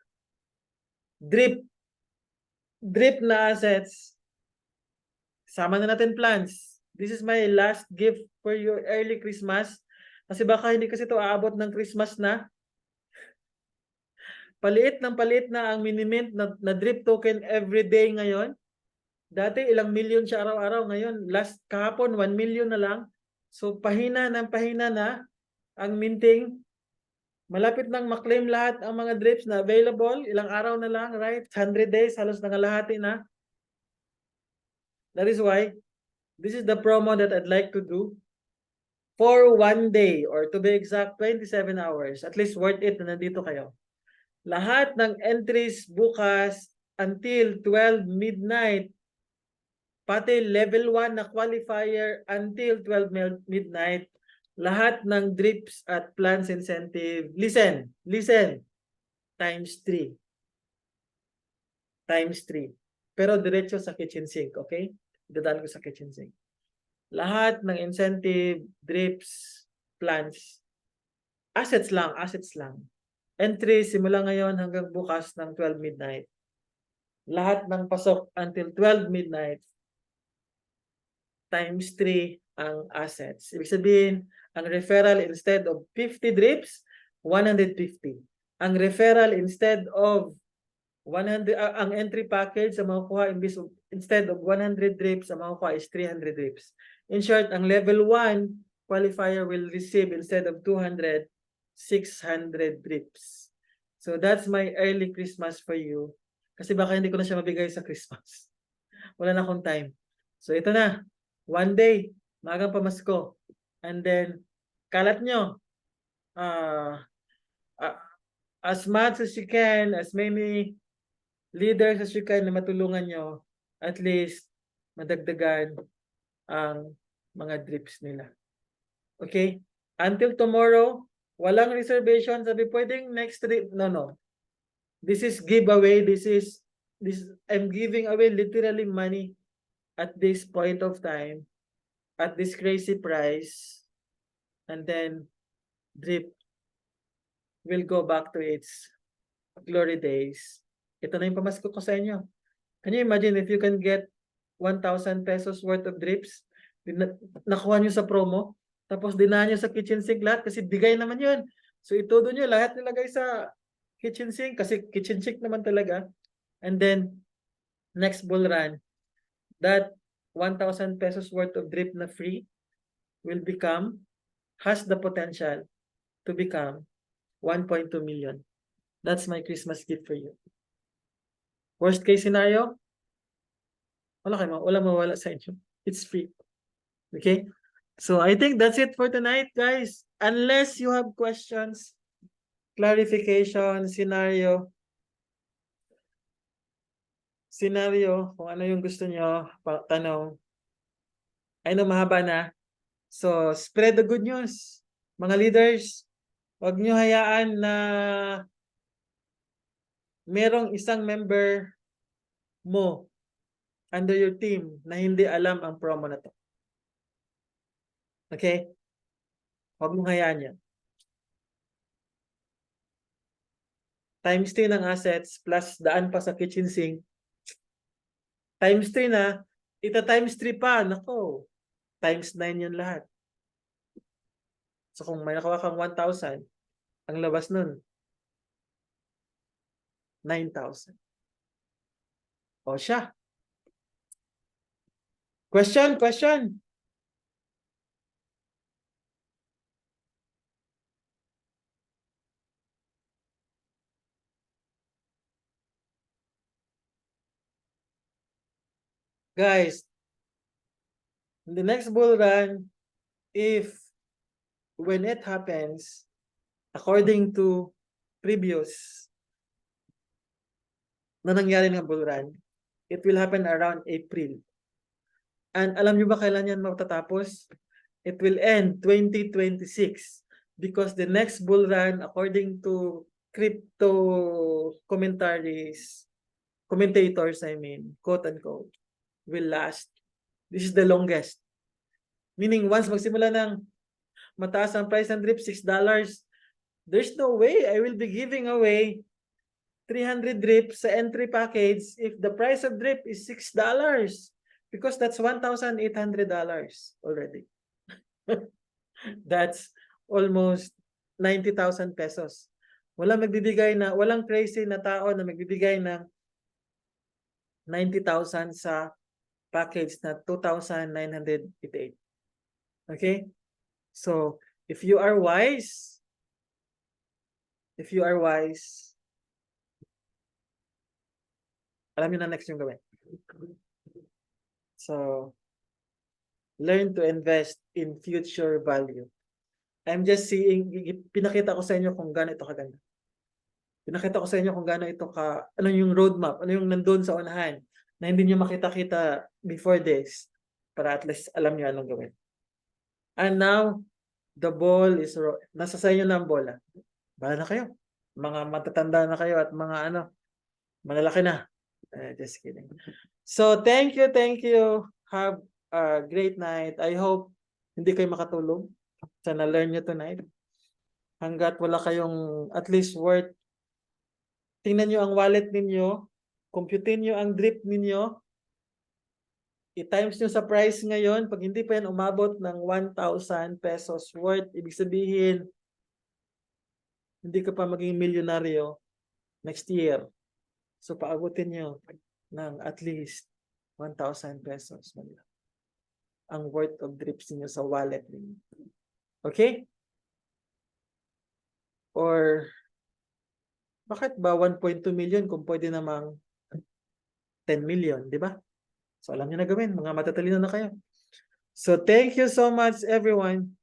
drip na assets, sama na natin plans. This is my last gift for your early Christmas. Kasi baka hindi kasi ito aabot ng Christmas na. Paliit na ang minimint na drip token every day ngayon. Dati ilang million siya araw-araw. Ngayon, kahapon 1 million na lang. So pahina na ang minting. Malapit nang maklaim lahat ang mga drips na available. Ilang araw na lang, right? 100 days, halos nangalahati na. That is why this is the promo that I'd like to do for 1 day, or to be exact, 27 hours. At least worth it na nandito kayo. Lahat ng entries bukas until 12 midnight, pati level 1 na qualifier until 12 midnight, lahat ng drips at plans incentive, listen, times 3. Pero diretso sa kitchen sink, okay? Dadaan ko sa kitchen sink. Lahat ng incentive, drips, plans, assets lang. Entry simula ngayon hanggang bukas ng 12 midnight. Lahat ng pasok until 12 midnight, times 3 ang assets. Ibig sabihin, ang referral instead of 50 drips, 150. Ang referral instead of 100, ang entry package sa makukuha instead of 100 drips, ang makukuha is 300 drips. In short, ang level 1 qualifier will receive instead of 200, 600 drips. So that's my early Christmas for you. Kasi baka hindi ko na siya mabigay sa Christmas. Wala na akong time. So ito na. 1 day, magang pamasko. And then, kalat nyo. As much as you can, as many leaders as you can na matulungan nyo, at least madagdagan ang mga drips nila. Okay? Until tomorrow, walang reservation. Sabi, pwedeng next trip. No. This is giveaway. I'm giving away literally money at this point of time, at this crazy price, and then drip will go back to its glory days. Ito na yung pamasko ko sa inyo. Can you imagine if you can get 1,000 pesos worth of drips, nakuha nyo sa promo, tapos dinaan nyo sa kitchen sink lahat, kasi bigay naman yun. So itudo nyo lahat nilagay sa kitchen sink, kasi kitchen sink naman talaga. And then, next bull run, that 1,000 pesos worth of drip na free has the potential to become 1.2 million. That's my Christmas gift for you. Worst case scenario, wala mawala sa inyo. It's free. Okay? So I think that's it for tonight, guys. Unless you have questions, clarification, scenario, kung ano yung gusto nyo, tanong. I know mahaba na. So, spread the good news. Mga leaders, huwag nyo hayaan na merong isang member mo under your team na hindi alam ang promo na to. Okay? Huwag mong hayaan yan. Times 3 ng assets plus daan pa sa kitchen sink. Times 3 na, times 3 pa, nako, times 9 yun lahat. So kung may nakuha kang 1,000, ang labas nun, 9,000. O siya. Question. Guys, in the next bull run, when it happens, according to previous na nangyari ng bull run, it will happen around April. And alam nyo ba kailan yan matatapos? It will end 2026 because the next bull run, according to crypto commentators, quote unquote, will last. This is the longest. Meaning, once magsimula ng mataas ang price ng DRIP, $6, there's no way I will be giving away 300 DRIP sa entry package if the price of DRIP is $6 because that's $1,800 already. That's almost 90,000 pesos. Walang crazy na tao na magbibigay ng 90,000 sa package na 2,988. Okay? So, if you are wise, alam niyo na next yung gawin. So, learn to invest in future value. I'm just seeing, pinakita ko sa inyo kung gaano ito kaganda. Pinakita ko sa inyo kung gaano ito ano yung roadmap, ano yung nandun sa unahan, na hindi nyo makita-kita before this, para at least alam nyo anong gawin. And now, the ball is, nasa sa inyo na ang bola. Bahala na kayo. Mga matatanda na kayo at mga malalaki na. Just kidding. So, thank you. Have a great night. I hope hindi kayo makatulog. Sana learn nyo tonight. Hanggat wala kayong at least worth, tingnan nyo ang wallet ninyo, computein nyo ang DRIP ninyo, i-times nyo sa price ngayon, pag hindi pa yan umabot ng 1,000 pesos worth, ibig sabihin, hindi ka pa maging milyonaryo next year. So, paabutin nyo ng at least 1,000 pesos. Ang worth of DRIPs niyo sa wallet niyo. Okay? Or, bakit ba 1.2 million kung pwede namang 10 million, di ba? So, alam niyo na gawin. Mga matatalino na kayo. So, thank you so much, everyone.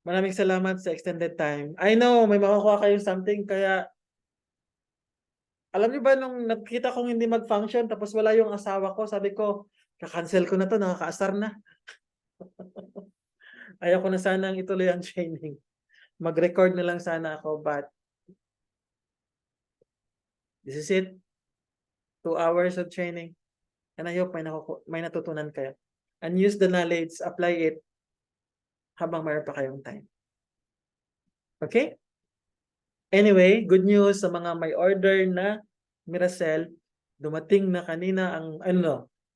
Maraming salamat sa extended time. I know, may makukuha kayong something, kaya alam niyo ba nung nakita kong hindi mag-function tapos wala yung asawa ko, sabi ko, ka-cancel ko na to, nakakaasar na. Ayaw ko na sanang ituloy ang training. Mag-record na lang sana ako, but this is it. 2 hours of training. And I hope may natutunan kayo. And use the knowledge, apply it habang mayroon pa kayong time. Okay? Anyway, good news sa mga may order na Miracell. Dumating na kanina ang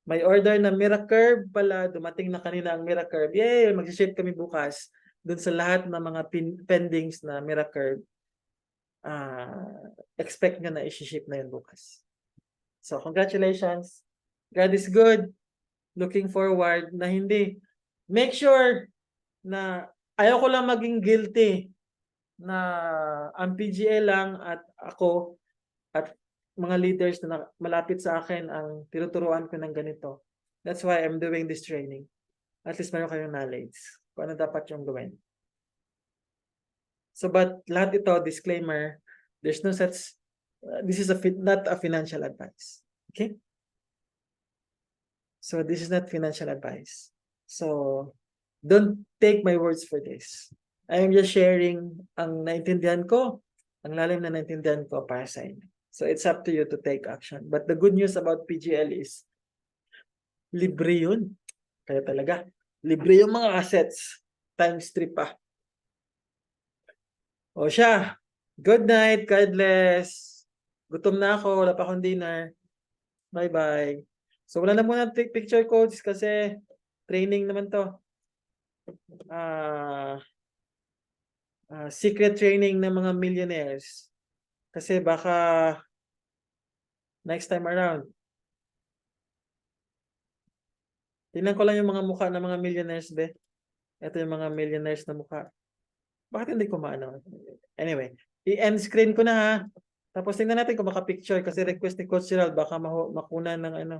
may order na Miracurve pala. Dumating na kanina ang Miracurve. Yay! Mag-ship kami bukas dun sa lahat ng mga pendings na Miracurve. Expect nga na i-ship na yun bukas. So, congratulations. God is good. Looking forward na hindi. Make sure na ayaw ko lang maging guilty na ang PGA lang at ako at mga leaders na malapit sa akin ang tinuturuan ko ng ganito. That's why I'm doing this training. At least meron kayong knowledge kung ano dapat yung gawin. So, but lahat ito, disclaimer, there's no such, this is not a financial advice. Okay? So, this is not financial advice. So, don't take my words for this. I am just sharing ang naintindihan ko, ang lalim na naintindihan ko para sa inyo. So, it's up to you to take action. But the good news about PGL is, libre yun. Kaya talaga, libre yung mga assets. Times 3 pa. O siya, good night, God bless. Gutom na ako, wala pa akong dinner. Bye-bye. So, wala na muna picture codes kasi training naman to. Secret training ng mga millionaires. Kasi baka next time around. Tingnan ko lang yung mga mukha ng mga millionaires, be. Ito yung mga millionaires na mukha. Bakit hindi ko maano? Anyway, i-end screen ko na ha. Tapos tingnan natin kung maka-picture kasi request ni Coach Gerald baka makunan ng ano.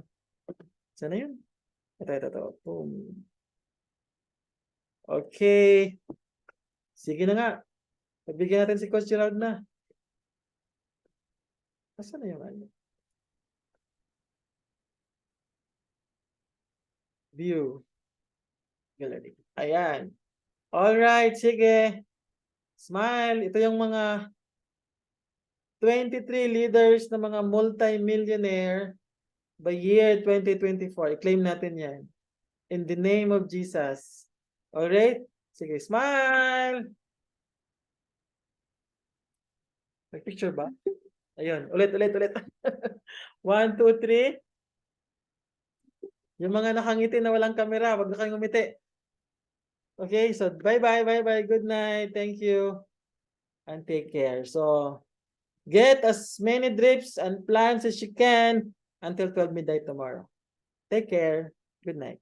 Sana yun? Ito. Boom. Okay. Sige na nga. Pagbigyan natin si Coach Gerald na. Nasaan na yung ano? View. Gallery. Ayan. Alright, sige. Smile. Ito yung mga 23 leaders na mga multi-millionaire by year 2024. I-claim natin yan. In the name of Jesus. Alright? Sige, smile! May picture ba? Ayun, ulit. 1, 2, 3. Yung mga nakangiti na walang kamera, wag na kayong umiti. Okay, so bye-bye. Good night. Thank you. And take care. So, get as many drips and plans as you can until 12 midnight tomorrow. Take care. Good night.